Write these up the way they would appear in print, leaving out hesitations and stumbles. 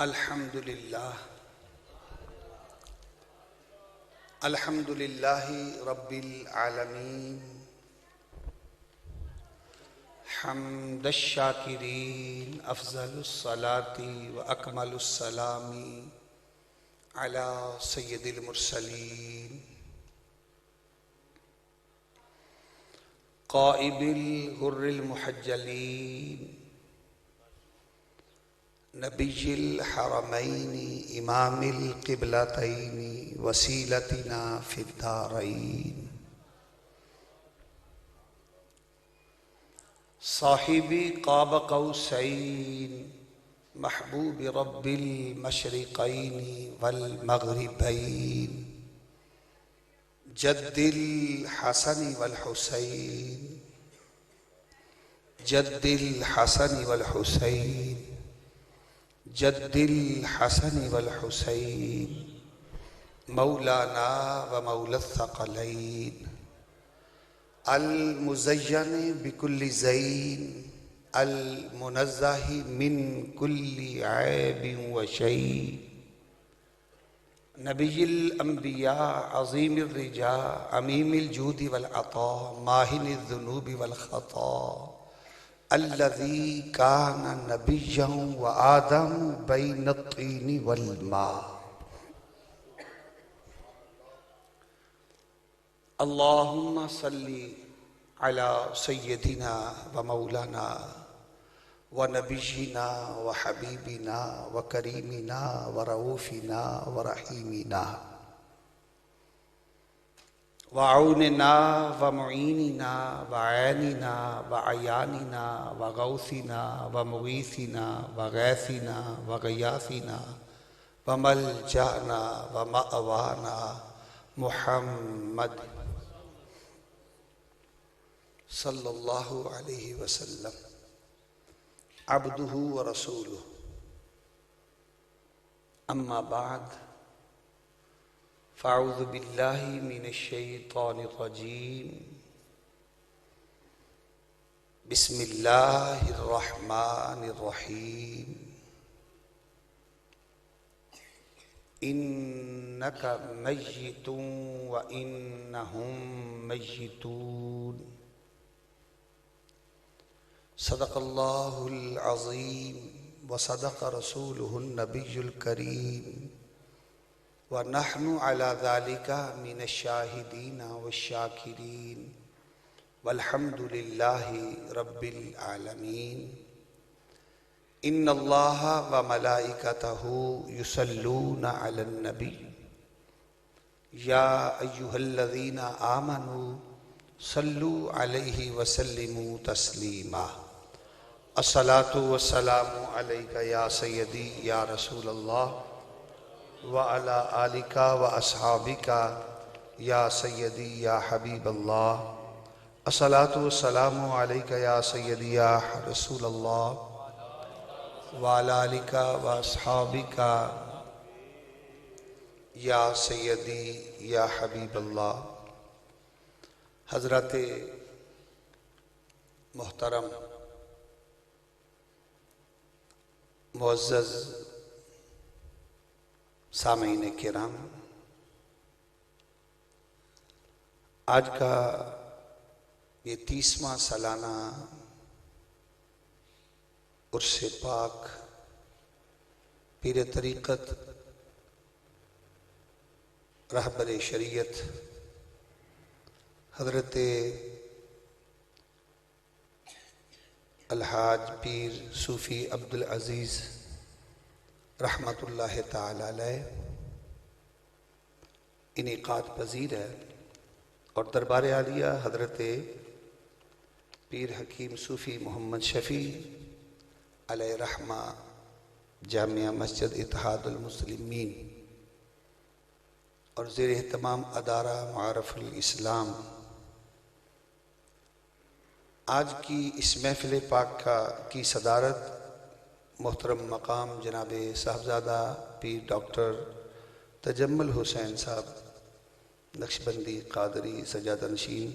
الحمد للہ رب العالمین حمد الشاکرین افضل الصلاة و اکمل السلام علی سید المرسلین قائب الغر المحجلین نبی الحرمین امام القبلتین وسیلتنا فی الدارین صاحبی قاب قوسین محبوب رب المشرقین والمغربین جد الحسن والحسین جد الحسن والحسین جد الحسن والحسین مولانا و مولا الثقلین المزین بکل زین المنزہ من کل عیب و شیء نبی الانبیاء عظیم الرجاء عمیم الجود والعطاء ماہن الذنوب والخطا الذي كان نبيا وآدم بين الطين والماء اللهم صل على سيدنا ومولانا ونبينا وحبيبنا وكريمنا ورؤوفنا ورحيمنا وعوننا ومعيننا وعيننا وعياننا وغوثنا ومغيثنا وغاثنا وغياثنا وملجأنا ومأوانا محمد صلی اللہ علیہ وسلم عبدہ ورسولہ اما بعد فاعوذ باللہ من الشیطان الرجیم بسم اللہ الرحمن الرحیم انک میت وانہم میتون صدق اللہ العظیم وصدق رسولہ النبی الکریم ونحن على ذلك من الشاہدین والشاکرین والحمد للہ رب العالمین ان اللہ وملائکتہ یصلون علی النبی یا ایہا الذین آمنوا صلوا علیہ وسلموا تسلیما الصلاة والسلام علیک یا سیدی یا رسول اللہ وعلى آلك وأصحابك يا سيدي يا حبيب الله الصلاة والسلام عليك يا سيدي يا رسول الله وعلى آلك وأصحابك يا سيدي يا حبيب الله حضرات محترم معزز سامعین کرام، آج کا یہ 30واں سالانہ عرس پاک پیر طریقت رہبر شریعت حضرت الحاج پیر صوفی عبدالعزیز رحمت اللہ تعالی علیہ انعقاد پذیر ہے، اور دربار عالیہ حضرت پیر حکیم صوفی محمد شفیع علیہ رحمہ جامعہ مسجد اتحاد المسلمین اور زیر اہتمام ادارہ معارف الاسلام آج کی اس محفل پاک کی صدارت محترم مقام جناب صاحبزادہ پیر ڈاکٹر تجمل حسین صاحب نقشبندی قادری سجادہ نشین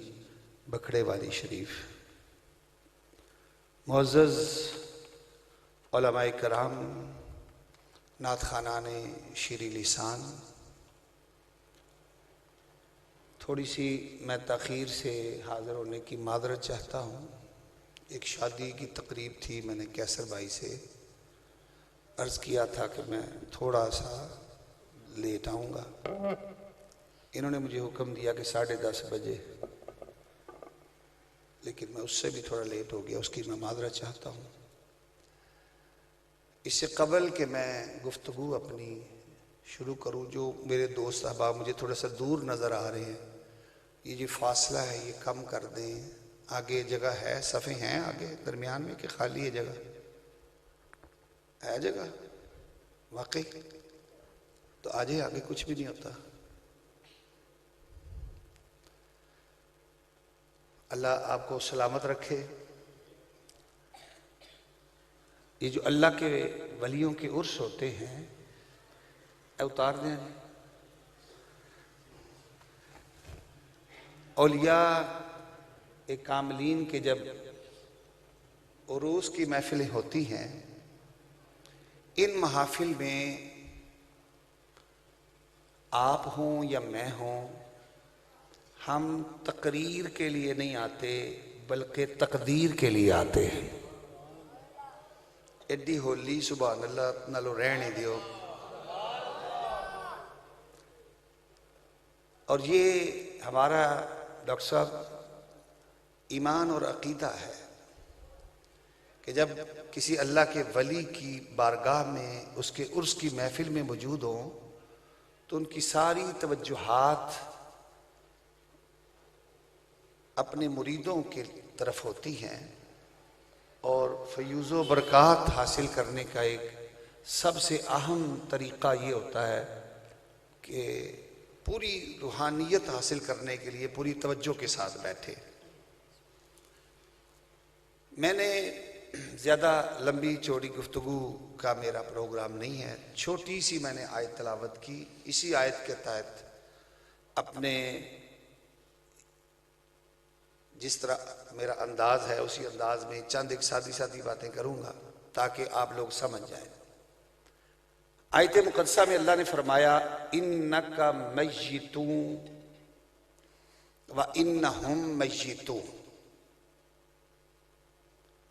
بکھڑے والی شریف، معزز علماء کرام، نعت خوانان شیریں لسان، تھوڑی سی میں تاخیر سے حاضر ہونے کی معذرت چاہتا ہوں۔ ایک شادی کی تقریب تھی، میں نے کیسر بھائی سے عرض کیا تھا کہ میں تھوڑا سا لیٹ آؤں گا، انہوں نے مجھے حکم دیا کہ 10:30 بجے، لیکن میں اس سے بھی تھوڑا لیٹ ہو گیا، اس کی میں معذرت چاہتا ہوں۔ اس سے قبل کہ میں گفتگو اپنی شروع کروں، جو میرے دوست احباب مجھے تھوڑا سا دور نظر آ رہے ہیں، یہ جو فاصلہ ہے یہ کم کر دیں۔ آگے جگہ ہے، صفحے ہیں آگے درمیان میں کہ خالی ہے؟ جگہ ہے، جگہ واقعی تو آجے، آگے کچھ بھی نہیں ہوتا۔ اللہ آپ کو سلامت رکھے۔ یہ جو اللہ کے ولیوں کے عرس ہوتے ہیں، اتار دیں، اولیاء کاملین کے جب عروس کی محفلیں ہوتی ہیں، ان محافل میں آپ ہوں یا میں ہوں، ہم تقریر کے لیے نہیں آتے بلکہ تقدیر کے لیے آتے ہیں۔ ایڈی ہولی سبحان اللہ نالو رہنے دیو۔ اور یہ ہمارا ڈاکٹر صاحب ایمان اور عقیدہ ہے کہ جب کسی اللہ کے ولی کی بارگاہ میں اس کے عرس کی محفل میں موجود ہوں تو ان کی ساری توجہات اپنے مریدوں کی طرف ہوتی ہیں، اور فیوز و برکات حاصل کرنے کا ایک سب سے اہم طریقہ یہ ہوتا ہے کہ پوری روحانیت حاصل کرنے کے لیے پوری توجہ کے ساتھ بیٹھے۔ میں نے زیادہ لمبی چوڑی گفتگو کا میرا پروگرام نہیں ہے، چھوٹی سی میں نے آیت تلاوت کی، اسی آیت کے تحت اپنے جس طرح میرا انداز ہے اسی انداز میں چند ایک سادی باتیں کروں گا تاکہ آپ لوگ سمجھ جائیں۔ آیت مقدسہ میں اللہ نے فرمایا اِنَّكَ مَيِّتُونَ وَإِنَّهُمْ مَيِّتُونَ۔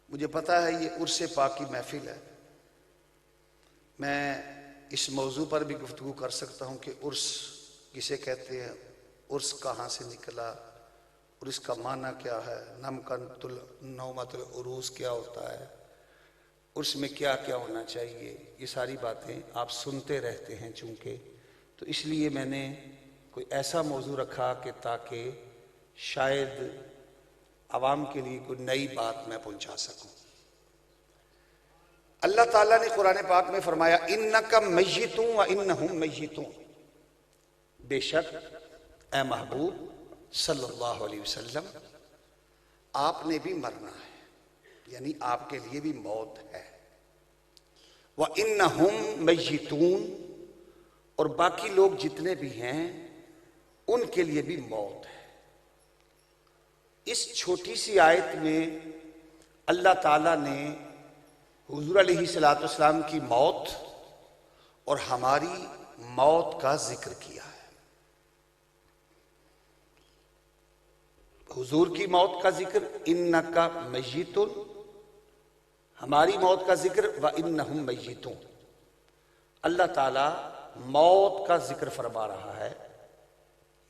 مجھے پتا ہے یہ عرس پاک کی محفل ہے، میں اس موضوع پر بھی گفتگو کر سکتا ہوں کہ عرس کسے کہتے ہیں، عرس کہاں سے نکلا، اور اس کا معنی کیا ہے، نومت العروس کیا ہوتا ہے، عرس میں کیا کیا ہونا چاہیے، یہ ساری باتیں آپ سنتے رہتے ہیں چونکہ، تو اس لیے میں نے کوئی ایسا موضوع رکھا کہ تاکہ شاید عوام کے لیے کوئی نئی بات میں پہنچا سکوں۔ اللہ تعالیٰ نے قرآن پاک میں فرمایا اِنَّكَ مَيِّتٌ وَإِنَّهُمْ مَيِّتُونَ، بے شک اے محبوب صلی اللہ علیہ وسلم آپ نے بھی مرنا ہے، یعنی آپ کے لیے بھی موت ہے۔ وَإِنَّهُمْ مَيِّتُونَ، اور باقی لوگ جتنے بھی ہیں ان کے لیے بھی موت ہے۔ اس چھوٹی سی آیت میں اللہ تعالیٰ نے حضور علیہ السلام کی موت اور ہماری موت کا ذکر کیا ہے۔ حضور کی موت کا ذکر اِنَّكَ مَيِّتٌ، ہماری موت کا ذکر وَإِنَّهُمْ مَيِّتُونَ۔ اللہ تعالیٰ موت کا ذکر فرما رہا ہے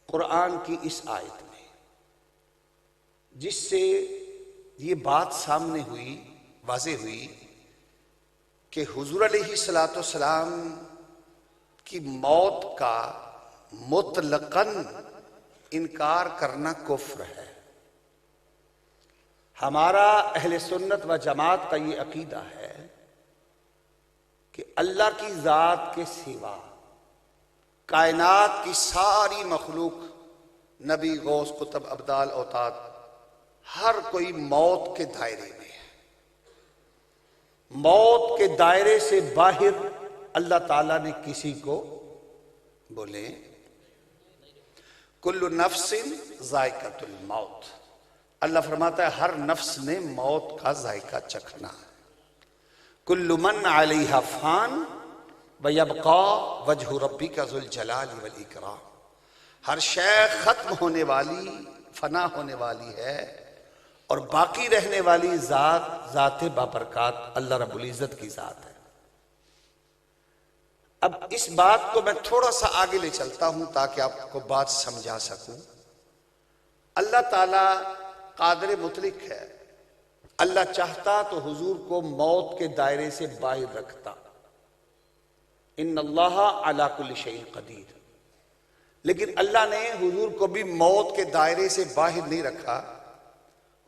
قرآن کی اس آیت میں، جس سے یہ بات سامنے ہوئی، واضح ہوئی کہ حضور علیہ السلام کی موت کا مطلقاً انکار کرنا کفر ہے۔ ہمارا اہل سنت و جماعت کا یہ عقیدہ ہے کہ اللہ کی ذات کے سوا کائنات کی ساری مخلوق، نبی، غوث، قطب، ابدال، اوتاد، ہر کوئی موت کے دائرے میں ہے۔ موت کے دائرے سے باہر اللہ تعالیٰ نے کسی کو بولے کل نفس ذائقۃ الموت، اللہ فرماتا ہے ہر نفس نے موت کا ذائقہ چکھنا ہے۔ کل من علیہا فان وَيَبْقَى وَجْهُ رَبِّكَ ذُو الْجَلَالِ وَالْإِكْرَامِ، ہر شے ختم ہونے والی، فنا ہونے والی ہے، اور باقی رہنے والی ذات بابرکات اللہ رب العزت کی ذات ہے۔ اب اس بات کو میں تھوڑا سا آگے لے چلتا ہوں تاکہ آپ کو بات سمجھا سکوں۔ اللہ تعالیٰ قادر مطلق ہے، اللہ چاہتا تو حضور کو موت کے دائرے سے باہر رکھتا، ان اللہ علی کل شیء قدیر، لیکن اللہ نے حضور کو بھی موت کے دائرے سے باہر نہیں رکھا،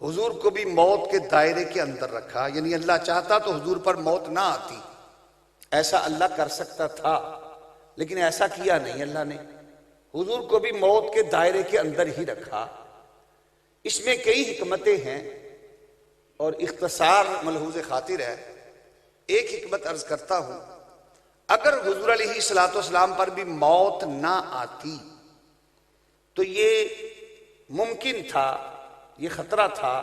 حضور کو بھی موت کے دائرے کے اندر رکھا، یعنی اللہ چاہتا تو حضور پر موت نہ آتی، ایسا اللہ کر سکتا تھا لیکن ایسا کیا نہیں اللہ نے، حضور کو بھی موت کے دائرے کے اندر ہی رکھا۔ اس میں کئی حکمتیں ہیں اور اختصار ملحوظ خاطر ہے، ایک حکمت عرض کرتا ہوں۔ اگر حضور علیہ الصلوۃ والسلام پر بھی موت نہ آتی تو یہ ممکن تھا، یہ خطرہ تھا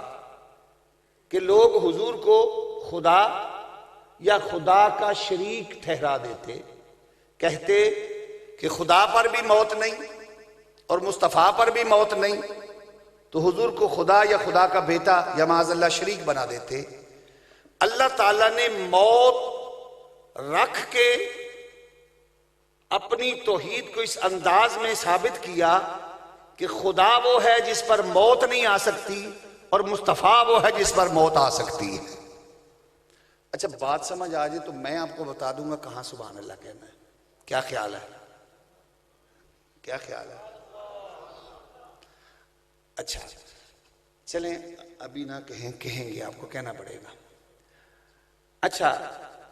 کہ لوگ حضور کو خدا یا خدا کا شریک ٹھہرا دیتے، کہتے کہ خدا پر بھی موت نہیں اور مصطفیٰ پر بھی موت نہیں، تو حضور کو خدا یا خدا کا بیٹا یا معاذ اللہ شریک بنا دیتے۔ اللہ تعالیٰ نے موت رکھ کے اپنی توحید کو اس انداز میں ثابت کیا کہ خدا وہ ہے جس پر موت نہیں آ سکتی اور مصطفیٰ وہ ہے جس پر موت آ سکتی ہے۔ اچھا بات سمجھ آ جائے تو میں آپ کو بتا دوں گا کہاں سبحان اللہ کہنا ہے، کیا خیال ہے؟ کیا خیال ہے؟ اچھا چلیں ابھی نہ کہیں گے، آپ کو کہنا پڑے گا۔ اچھا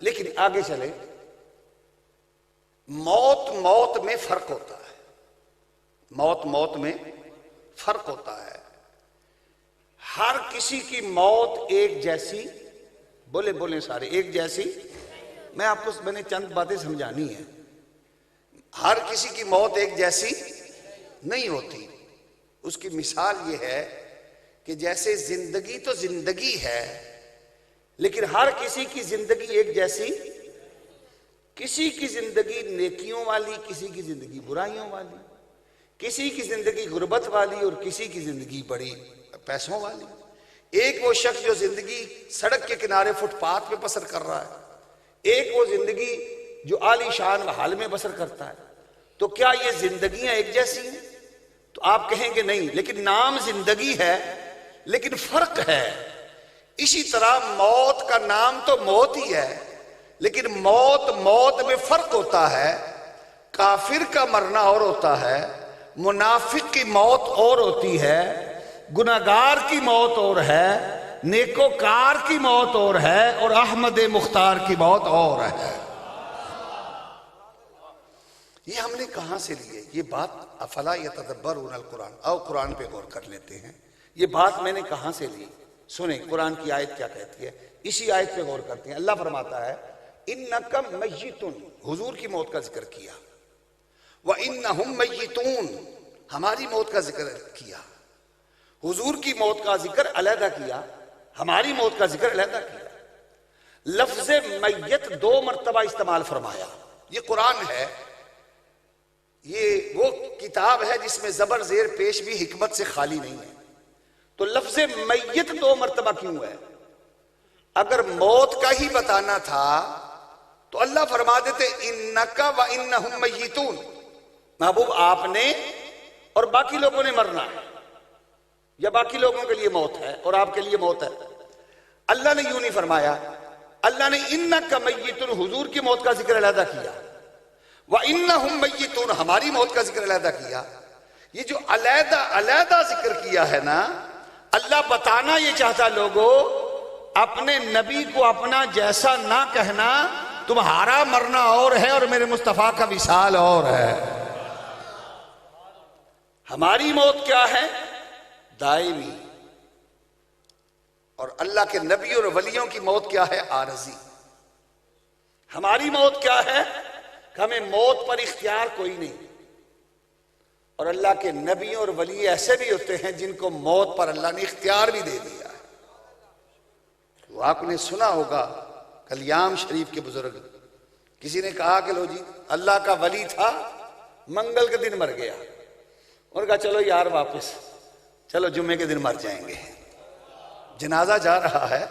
لیکن آگے چلیں، موت میں فرق ہوتا ہے، موت میں فرق ہوتا ہے۔ ہر کسی کی موت ایک جیسی، بولے سارے ایک جیسی، میں نے چند باتیں سمجھانی ہیں۔ ہر کسی کی موت ایک جیسی نہیں ہوتی۔ اس کی مثال یہ ہے کہ جیسے زندگی تو زندگی ہے لیکن ہر کسی کی زندگی ایک جیسی، کسی کی زندگی نیکیوں والی، کسی کی زندگی برائیوں والی، کسی کی زندگی غربت والی اور کسی کی زندگی بڑی پیسوں والی۔ ایک وہ شخص جو زندگی سڑک کے کنارے فٹ پاتھ پہ بسر کر رہا ہے، ایک وہ زندگی جو عالی شان محل میں بسر کرتا ہے۔ تو کیا یہ زندگیاں ایک جیسی ہیں؟ تو آپ کہیں گے نہیں، لیکن نام زندگی ہے لیکن فرق ہے۔ اسی طرح موت کا نام تو موت ہی ہے لیکن موت میں فرق ہوتا ہے۔ کافر کا مرنا اور ہوتا ہے، منافق کی موت اور ہوتی ہے، گناہگار کی موت اور ہے، نیکوکار کی موت اور ہے، اور احمد مختار کی موت اور ہے۔ یہ ہم نے کہاں سے لیے یہ بات؟ افلا یتدبرون القرآن، او قرآن پہ غور کر لیتے ہیں۔ یہ بات میں نے کہاں سے لی؟ سنیں قرآن کی آیت کیا کہتی ہے، اسی آیت پہ غور کرتے ہیں۔ اللہ فرماتا ہے انک میت، حضور کی موت کا ذکر کیا، وانہم میتون، ہماری موت کا ذکر کیا۔ حضور کی موت کا ذکر علیحدہ کیا، ہماری موت کا ذکر علیحدہ کیا۔ لفظ میت 2 مرتبہ استعمال فرمایا۔ یہ قرآن ہے، یہ وہ کتاب ہے جس میں زبر زیر پیش بھی حکمت سے خالی نہیں ہے۔ تو لفظ میت 2 مرتبہ کیوں ہے؟ اگر موت کا ہی بتانا تھا تو اللہ فرما دیتے انکا وانہم میتون، محبوب آپ نے اور باقی لوگوں نے مرنا ہے، یا باقی لوگوں کے لیے موت ہے اور آپ کے لیے موت ہے۔ اللہ نے یوں نہیں فرمایا، اللہ نے انکا میتون حضور کی موت کا ذکر علیحدہ کیا، وانہم میتون ہماری موت کا ذکر علیحدہ کیا۔ یہ جو علیحدہ ذکر کیا ہے نا، اللہ بتانا یہ چاہتا لوگوں اپنے نبی کو اپنا جیسا نہ کہنا، تمہارا مرنا اور ہے اور میرے مصطفیٰ کا وصال اور ہے۔ ہماری موت کیا ہے؟ دائمی، اور اللہ کے نبی اور ولیوں کی موت کیا ہے؟ عارضی۔ ہماری موت کیا ہے کہ ہمیں موت پر اختیار کوئی نہیں، اور اللہ کے نبی اور ولی ایسے بھی ہوتے ہیں جن کو موت پر اللہ نے اختیار بھی دے دیا ہے۔ وہ آپ نے سنا ہوگا کلیام شریف کے بزرگ کسی نے کہا کہ لو جی اللہ کا ولی تھا، منگل کے دن مر گیا، اور کہا چلو یار واپس، چلو جمعے کے دن مر جائیں گے۔ جنازہ جا رہا ہے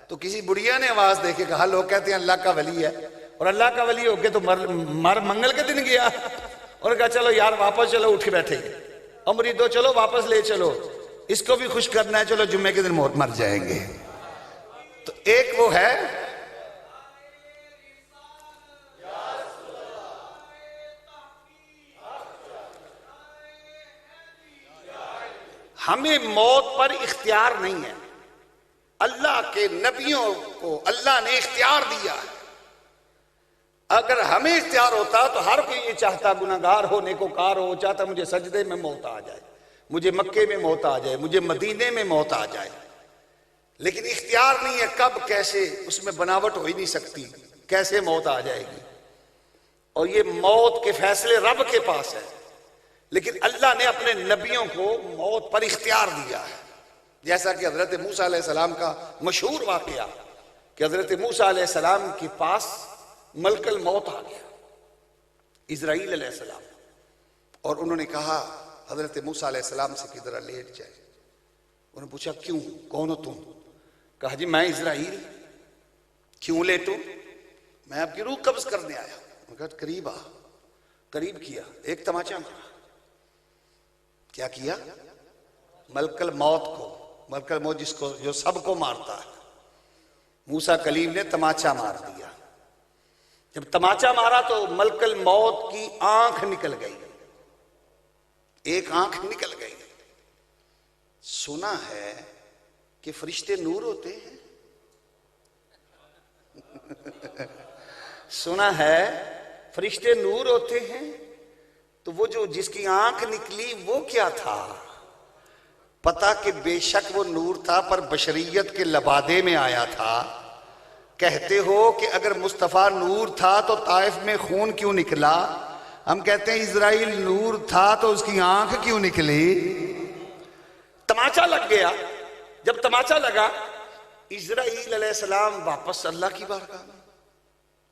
تو کسی بڑھیا نے آواز دے کے کہا لوگ کہتے ہیں اللہ کا ولی ہے، اور اللہ کا ولی ہو کے تو مر منگل کے دن گیا، اور کہا چلو یار واپس چلو، اٹھ کے بیٹھے گے، اور مریدو چلو واپس لے چلو، اس کو بھی خوش کرنا ہے، چلو جمعے کے دن مر جائیں گے۔ تو ایک وہ ہے ہمیں موت پر اختیار نہیں ہے، اللہ کے نبیوں کو اللہ نے اختیار دیا ہے۔ اگر ہمیں اختیار ہوتا تو ہر کوئی یہ چاہتا، گناہگار ہو، نیکوکار ہو، چاہتا مجھے سجدے میں موت آ جائے، مجھے مکے میں موت آ جائے، مجھے مدینے میں موت آ جائے، لیکن اختیار نہیں ہے کب کیسے، اس میں بناوٹ ہو ہی نہیں سکتی، کیسے موت آ جائے گی، اور یہ موت کے فیصلے رب کے پاس ہے، لیکن اللہ نے اپنے نبیوں کو موت پر اختیار دیا ہے۔ جیسا کہ حضرت موسیٰ علیہ السلام کا مشہور واقعہ کہ حضرت موسیٰ علیہ السلام کے پاس ملک الموت آ گیا، اسرائیل علیہ السلام، اور انہوں نے کہا حضرت موسیٰ علیہ السلام سے کہ ذرا لیٹ جائے۔ انہوں نے پوچھا کیوں، کون ہو تم؟ کہا جی میں اسرائیل، کیوں لیٹوں؟ میں آپ کی روح قبض کرنے آیا۔ انہوں نے کہا قریب آ، قریب کیا، ایک تماچا مارا۔ کیا کیا؟ ملک الموت کو، ملک الموت جس کو جو سب کو مارتا ہے، موسیٰ کلیم نے تماچا مار دیا۔ جب تماچا مارا تو ملک الموت کی آنکھ نکل گئی، ایک آنکھ نکل گئی۔ سنا ہے کہ فرشتے نور ہوتے ہیں، سنا ہے فرشتے نور ہوتے ہیں، تو وہ جو جس کی آنکھ نکلی وہ کیا تھا؟ پتا کہ بے شک وہ نور تھا پر بشریت کے لبادے میں آیا تھا۔ کہتے ہو کہ اگر مصطفیٰ نور تھا تو طائف میں خون کیوں نکلا؟ ہم کہتے ہیں اسرائیل نور تھا تو اس کی آنکھ کیوں نکلی؟ تماچا لگ گیا۔ جب تماچا لگا اسرائیل علیہ السلام واپس اللہ کی بارگاہ میں،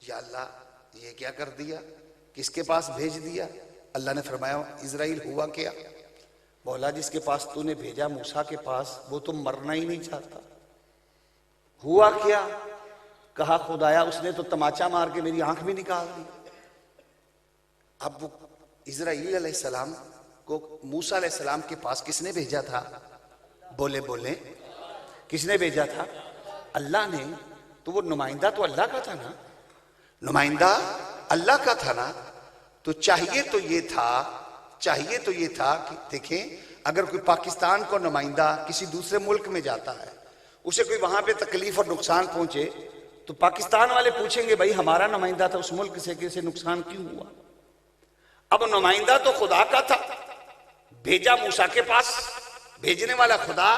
یا اللہ یہ کیا کر دیا، کس کے پاس بھیج دیا؟ اللہ نے فرمایا اسرائیل ہوا کیا؟ بولا جس کے پاس تو نے بھیجا موسیٰ کے پاس وہ تو مرنا ہی نہیں چاہتا۔ ہوا کیا؟ کہا خدایا اس نے تو تماچا مار کے میری آنکھ بھی نکال دی۔ اب وہ اسرائیل علیہ السلام کو موسیٰ علیہ السلام کے پاس کس نے بھیجا تھا؟ بولے بولے، کس نے بھیجا تھا؟ اللہ نے۔ تو وہ نمائندہ تو اللہ کا تھا نا، نمائندہ اللہ کا تھا نا، تو چاہیے تو یہ تھا کہ دیکھیں اگر کوئی پاکستان کو نمائندہ کسی دوسرے ملک میں جاتا ہے، اسے کوئی وہاں پہ تکلیف اور نقصان پہنچے تو پاکستان والے پوچھیں گے بھائی ہمارا نمائندہ تھا اس ملک سے، کسی نقصان کیوں ہوا؟ اب نمائندہ تو خدا کا تھا، بھیجا موسیٰ کے پاس، بھیجنے والا خدا،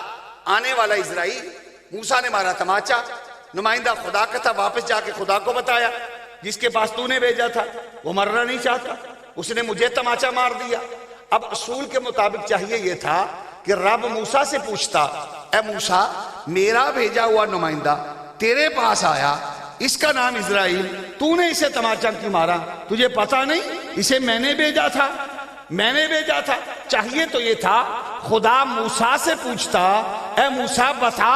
آنے والا اسرائیل۔ موسیٰ نے مارا تماچا، نمائندہ خدا کا تھا، واپس جا کے خدا کو بتایا جس کے پاس تو نے بھیجا تھا وہ مرنا نہیں چاہتا، اس نے مجھے تماچا مار دیا۔ اب اصول کے مطابق چاہیے یہ تھا کہ رب موسیٰ سے پوچھتا، اے موسیٰ میرا بھیجا ہوا نمائندہ تیرے پاس آیا، اس کا نام اسرائیل، تو نے اسے تماچا کیوں مارا؟ تجھے پتا نہیں اسے میں نے بھیجا تھا، میں نے بھیجا تھا۔ چاہیے تو یہ تھا خدا موسیٰ سے پوچھتا، اے موسیٰ بتا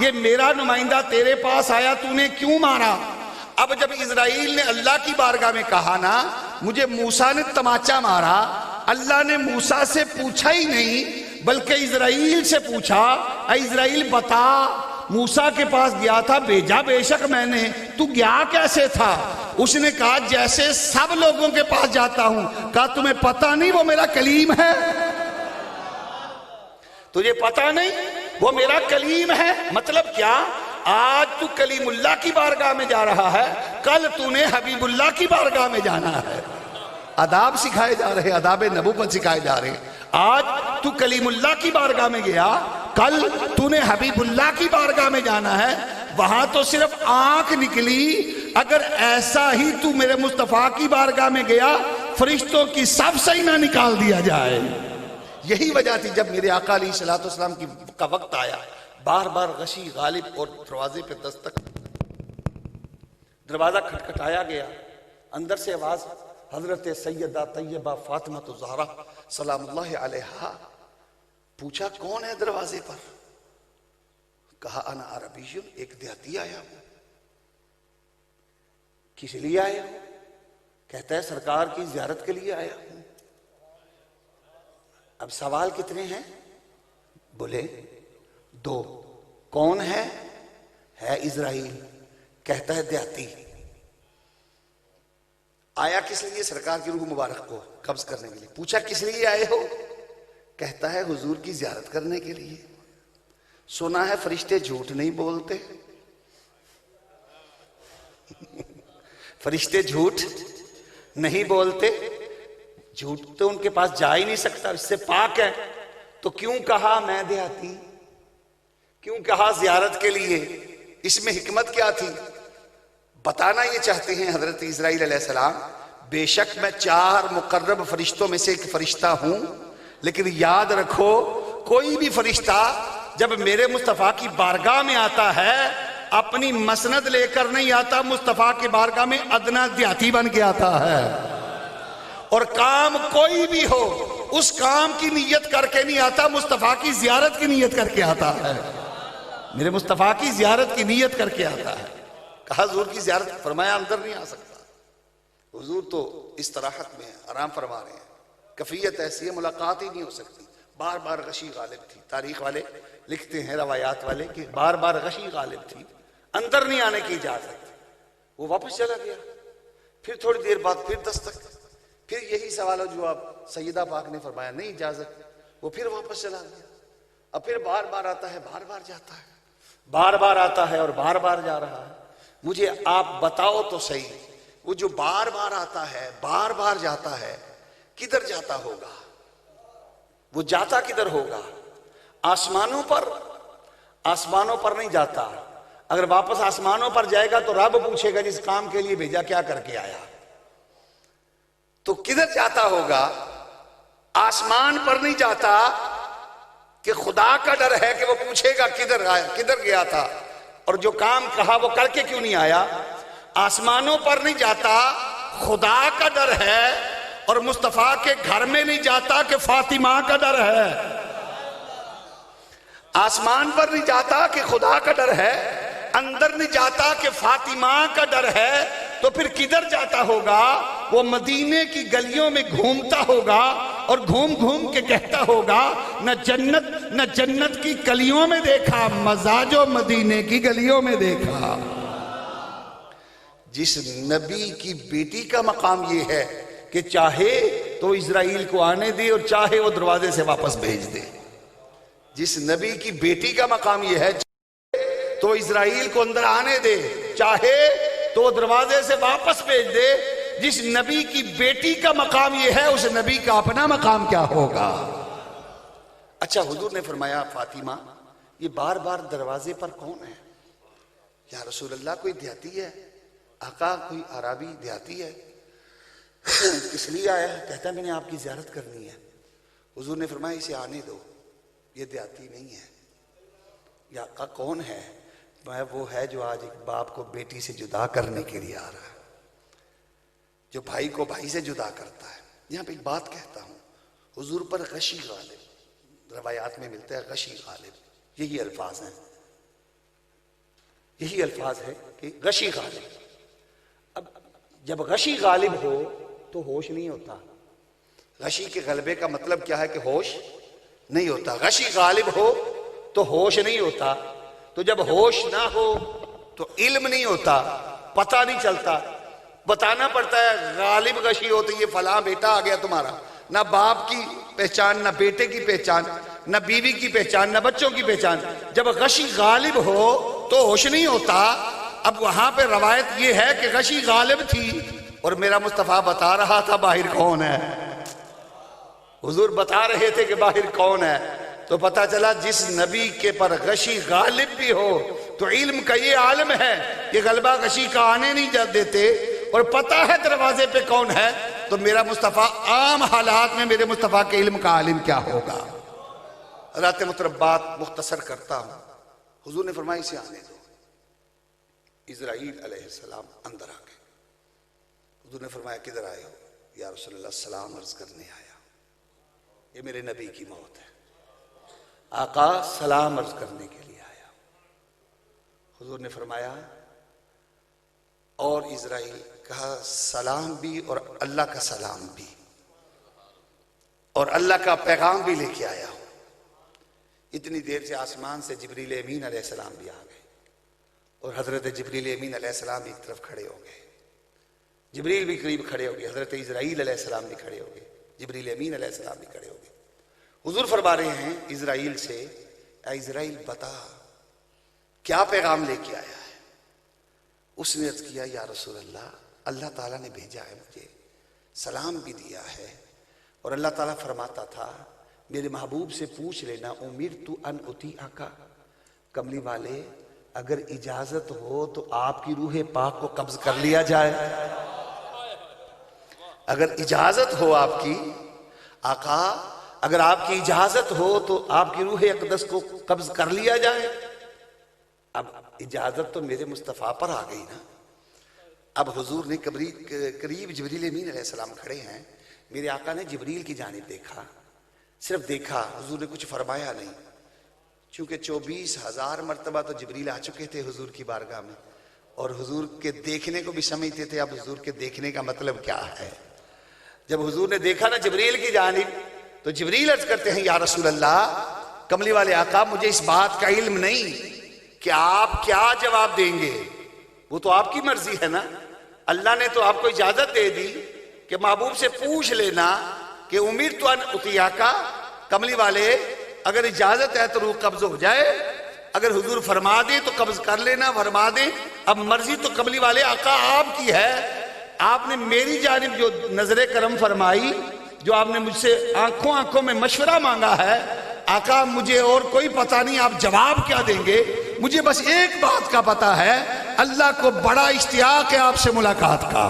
یہ میرا نمائندہ تیرے پاس آیا تو نے کیوں مارا؟ اب جب اسرائیل نے اللہ کی بارگاہ میں کہا نا مجھے موسیٰ نے تماچا مارا، اللہ نے موسیٰ سے پوچھا ہی نہیں بلکہ اسرائیل سے پوچھا، اے اسرائیل بتا موسیٰ کے پاس گیا تھا، بھیجا بے شک میں نے، تو گیا کیسے تھا؟ اس نے کہا جیسے سب لوگوں کے پاس جاتا ہوں۔ کہا تمہیں پتہ نہیں وہ میرا کلیم ہے؟ تجھے پتہ نہیں وہ میرا کلیم ہے؟ مطلب کیا؟ آج تو کلیم اللہ کی بارگاہ میں جا رہا ہے، کل تو نے حبیب اللہ کی بارگاہ میں جانا ہے۔ آداب سکھائے جا رہے، آداب نبوت سکھائے جا رہے۔ آج تو کلیم اللہ کی بارگاہ میں گیا، کل تو نے حبیب اللہ کی بارگاہ میں جانا ہے، وہاں تو صرف آنکھ نکلی۔ اگر ایسا ہی تو میرے مصطفیٰ کی بارگاہ میں گیا فرشتوں کی سب سے ہی نہ نکال دیا جائے۔ یہی وجہ تھی جب میرے آقا علیہ الصلوۃ والسلام کا وقت آیا، بار بار غشی غالب اور دروازے پہ دستک، دروازہ کھٹکھٹایا گیا، اندر سے آواز حضرت سیدہ طیبہ فاطمہ الزہرا سلام اللہ علیہا. پوچھا کون ہے دروازے پر؟ کہا انا عربی، ایک دیہاتی آیا ہوں. کس لیے آیا ہوں؟ کہتا ہے سرکار کی زیارت کے لیے آیا ہوں. اب سوال کتنے ہیں؟ بولے 2. کون ہے؟ اسرائیل. کہتا ہے دیہاتی. آیا کس لیے؟ سرکار کی روح مبارک کو قبض کرنے کے لیے. پوچھا کس لیے آئے ہو؟ کہتا ہے حضور کی زیارت کرنے کے لیے. سنا ہے فرشتے جھوٹ نہیں بولتے. فرشتے جھوٹ نہیں بولتے. جھوٹ تو ان کے پاس جا ہی نہیں سکتا، اس سے پاک ہے. تو کیوں کہا میں دیہاتی؟ کیوں کہا زیارت کے لیے؟ اس میں حکمت کیا تھی؟ بتانا یہ چاہتے ہیں حضرت اسرائیل علیہ السلام بے شک میں 4 مقرب فرشتوں میں سے ایک فرشتہ ہوں، لیکن یاد رکھو کوئی بھی فرشتہ جب میرے مصطفیٰ کی بارگاہ میں آتا ہے اپنی مسند لے کر نہیں آتا، مصطفیٰ کی بارگاہ میں ادنا دیہاتی بن کے آتا ہے. اور کام کوئی بھی ہو اس کام کی نیت کر کے نہیں آتا، مصطفیٰ کی زیارت کی نیت کر کے آتا ہے. میرے مصطفیٰ کی زیارت کی نیت کر کے آتا ہے. کہا حضور کی زیارت، فرمایا اندر نہیں آ سکتا. حضور تو استراحت میں آرام فرما رہے ہیں. کیفیت ایسی ہے ملاقات ہی نہیں ہو سکتی. بار بار غشی غالب تھی. تاریخ والے لکھتے ہیں، روایات والے، کہ بار بار غشی غالب تھی، اندر نہیں آنے کی اجازت. وہ واپس چلا گیا. پھر تھوڑی دیر بعد پھر دستک. پھر یہی سوال ہے جو آپ سیدہ پاک نے فرمایا نہیں اجازت. وہ پھر واپس چلا گیا. اب پھر بار بار آتا ہے، بار بار جاتا ہے، بار بار آتا ہے اور بار بار جا رہا ہے. مجھے آپ بتاؤ تو صحیح، وہ جو بار بار آتا ہے بار بار جاتا ہے کدھر جاتا ہوگا؟ وہ جاتا کدھر ہوگا؟ آسمانوں پر؟ آسمانوں پر نہیں جاتا. اگر واپس آسمانوں پر جائے گا تو رب پوچھے گا جس کام کے لیے بھیجا کیا کر کے آیا. تو کدھر جاتا ہوگا؟ آسمان پر نہیں جاتا کہ خدا کا ڈر ہے کہ وہ پوچھے گا کدھر آیا، کدھر گیا تھا، اور جو کام کہا وہ کر کے کیوں نہیں آیا. آسمانوں پر نہیں جاتا، خدا کا ڈر ہے. اور مصطفیٰ کے گھر میں نہیں جاتا کہ فاطمہ کا ڈر ہے. آسمان پر نہیں جاتا کہ خدا کا ڈر ہے، اندر نہیں جاتا کہ فاطمہ کا ڈر ہے. تو پھر کدھر جاتا ہوگا؟ وہ مدینے کی گلیوں میں گھومتا ہوگا اور گھوم گھوم کے کہتا ہوگا نہ جنت کی گلیوں میں دیکھا، مزاجو مدینے کی گلیوں میں دیکھا. جس نبی کی بیٹی کا مقام یہ ہے کہ چاہے تو اسرائیل کو آنے دے اور چاہے وہ دروازے سے واپس بھیج دے. جس نبی کی بیٹی کا مقام یہ ہے تو اسرائیل کو اندر آنے دے، چاہے تو دروازے سے واپس بھیج دے. جس نبی کی بیٹی کا مقام یہ ہے اس نبی کا اپنا مقام کیا ہوگا؟ اچھا حضور نے فرمایا فاطمہ یہ بار بار دروازے پر کون ہے؟ یا رسول اللہ کوئی دیہاتی ہے؟ آقا کوئی عربی دیہاتی ہے؟ کس لیے آیا ہے؟ کہتا ہے میں نے آپ کی زیارت کرنی ہے. حضور نے فرمایا اسے آنے دو، یہ دیہاتی نہیں ہے. یا آقا کون ہے؟ وہ ہے جو آج ایک باپ کو بیٹی سے جدا کرنے کے لیے آ رہا ہے، جو بھائی کو بھائی سے جدا کرتا ہے. یہاں پہ ایک بات کہتا ہوں، حضور پر غشی غالب، روایات میں ملتا ہے غشی غالب. یہی الفاظ ہیں، یہی الفاظ ہے کہ غشی غالب. اب جب غشی غالب ہو تو ہوش نہیں ہوتا. غشی کے غلبے کا مطلب کیا ہے؟ کہ ہوش نہیں ہوتا. غشی غالب ہو تو ہوش نہیں ہوتا. تو جب ہوش نہ ہو تو علم نہیں ہوتا، پتہ نہیں چلتا. بتانا پڑتا ہے غالب غشی ہو تو یہ فلاں بیٹا آ گیا تمہارا. نہ باپ کی پہچان، نہ بیٹے کی پہچان، نہ بیوی کی پہچان، نہ بچوں کی پہچان. جب غشی غالب ہو تو ہوش نہیں ہوتا. اب وہاں پہ روایت یہ ہے کہ غشی غالب تھی اور میرا مصطفیٰ بتا رہا تھا باہر کون ہے. حضور بتا رہے تھے کہ باہر کون ہے. تو پتہ چلا جس نبی کے پر غشی غالب بھی ہو تو علم کا یہ عالم ہے کہ غلبہ غشی کا آنے نہیں دیتے، اور پتہ ہے دروازے پہ کون ہے. تو میرا مصطفیٰ عام حالات میں میرے مصطفیٰ کے علم کا عالم کیا ہوگا. حضرات محترم بات مختصر کرتا ہوں. حضور نے فرمایا اسے آنے دو. اسرائیل علیہ السلام اندر آ گئے. حضور نے فرمایا کدھر آئے ہو؟ یا رسول اللہ سلام عرض کرنے آیا، یہ میرے نبی کی موت ہے، آقا سلام عرض کرنے کے لیے آیا۔ حضور نے فرمایا اور اسرائیل، کہا سلام بھی اور اللہ کا سلام بھی اور اللہ کا پیغام بھی لے کے آیا ہوں۔ اتنی دیر سے آسمان سے جبریل امین علیہ السلام بھی آ گئے اور حضرت جبریل امین علیہ السلام ایک طرف کھڑے ہو گئے، جبریل بھی قریب کھڑے ہو گئے، حضرت اسرائیل علیہ السلام بھی کھڑے ہو گئے، جبریل امین علیہ السلام بھی کھڑے ہو گئے۔ حضور فرما رہے ہیں اسرائیل سے، اے اسرائیل بتا کیا پیغام لے کے آیا ہے؟ اس نے عرض کیا یا رسول اللہ، اللہ تعالیٰ نے بھیجا ہے مجھے، سلام بھی دیا ہے، اور اللہ تعالیٰ فرماتا تھا میرے محبوب سے پوچھ لینا امرت ان اطیعک، کملی والے اگر اجازت ہو تو آپ کی روح پاک کو قبض کر لیا جائے، اگر اجازت ہو آپ کی، آقا اگر آپ کی اجازت ہو تو آپ کی روح اقدس کو قبض کر لیا جائے۔ اب اجازت تو میرے مصطفیٰ پر آ گئی نا۔ اب حضور نے قریب جبریل امین علیہ السلام کھڑے ہیں، میرے آقا نے جبریل کی جانب دیکھا، صرف دیکھا، حضور نے کچھ فرمایا نہیں، چونکہ 24,000 مرتبہ تو جبریل آ چکے تھے حضور کی بارگاہ میں، اور حضور کے دیکھنے کو بھی سمجھتے تھے اب حضور کے دیکھنے کا مطلب کیا ہے۔ جب حضور نے دیکھا نا جبریل کی جانب، تو جبریل عرض کرتے ہیں یا رسول اللہ، کملی والے آقا مجھے اس بات کا علم نہیں کہ آپ کیا جواب دیں گے، وہ تو آپ کی مرضی ہے نا، اللہ نے تو آپ کو اجازت دے دی کہ محبوب سے پوچھ لینا کہ امرت ان اطیعک، کملی والے اگر اجازت ہے تو روح قبض ہو جائے، اگر حضور فرما دیں تو قبض کر لینا، فرما دیں، اب مرضی تو کملی والے آقا آپ کی ہے، آپ نے میری جانب جو نظر کرم فرمائی، جو آپ نے مجھ سے آنکھوں میں مشورہ مانگا ہے، آقا مجھے اور کوئی پتہ نہیں آپ جواب کیا دیں گے، مجھے بس ایک بات کا پتہ ہے، اللہ کو بڑا اشتیاق ہے آپ سے ملاقات کا،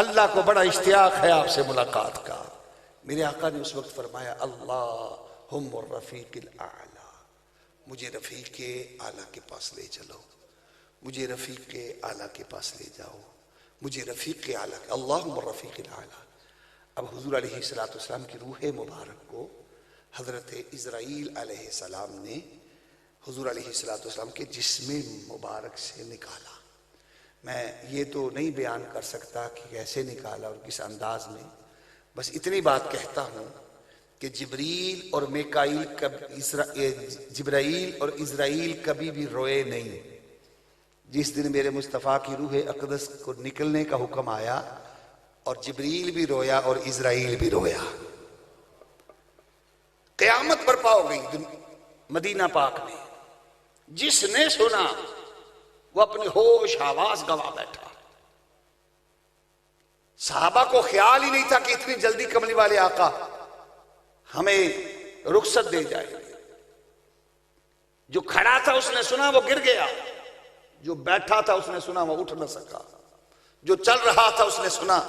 اللہ کو بڑا اشتیاق ہے آپ سے ملاقات کا۔ میرے آقا نے اس وقت فرمایا اللہم الرفیق الاعلی، مجھے رفیق اعلیٰ کے پاس لے چلو، مجھے رفیق اعلیٰ کے پاس لے جاؤ، مجھے رفیق اعلیٰ، اللہم الرفیق الاعلی۔ اب حضور علیہ السلام کی روح مبارک کو حضرت اسرائیل علیہ السلام نے حضور علیہ السلام کے جسم مبارک سے نکالا۔ میں یہ تو نہیں بیان کر سکتا کہ کیسے نکالا اور کس انداز میں، بس اتنی بات کہتا ہوں کہ جبریل اور اسرائیل کبھی بھی روئے نہیں۔ جس دن میرے مصطفیٰ کی روح اقدس کو نکلنے کا حکم آیا، اور جبریل بھی رویا اور اسرائیل بھی رویا، قیامت برپا ہو گئی مدینہ پاک میں۔ جس نے سنا وہ اپنی ہوش آواز گوا بیٹھا، صحابہ کو خیال ہی نہیں تھا کہ اتنی جلدی کملی والے آقا ہمیں رخصت دے جائیں گے۔ جو کھڑا تھا اس نے سنا وہ گر گیا، جو بیٹھا تھا اس نے سنا وہ اٹھ نہ سکا، جو چل رہا تھا اس نے سنا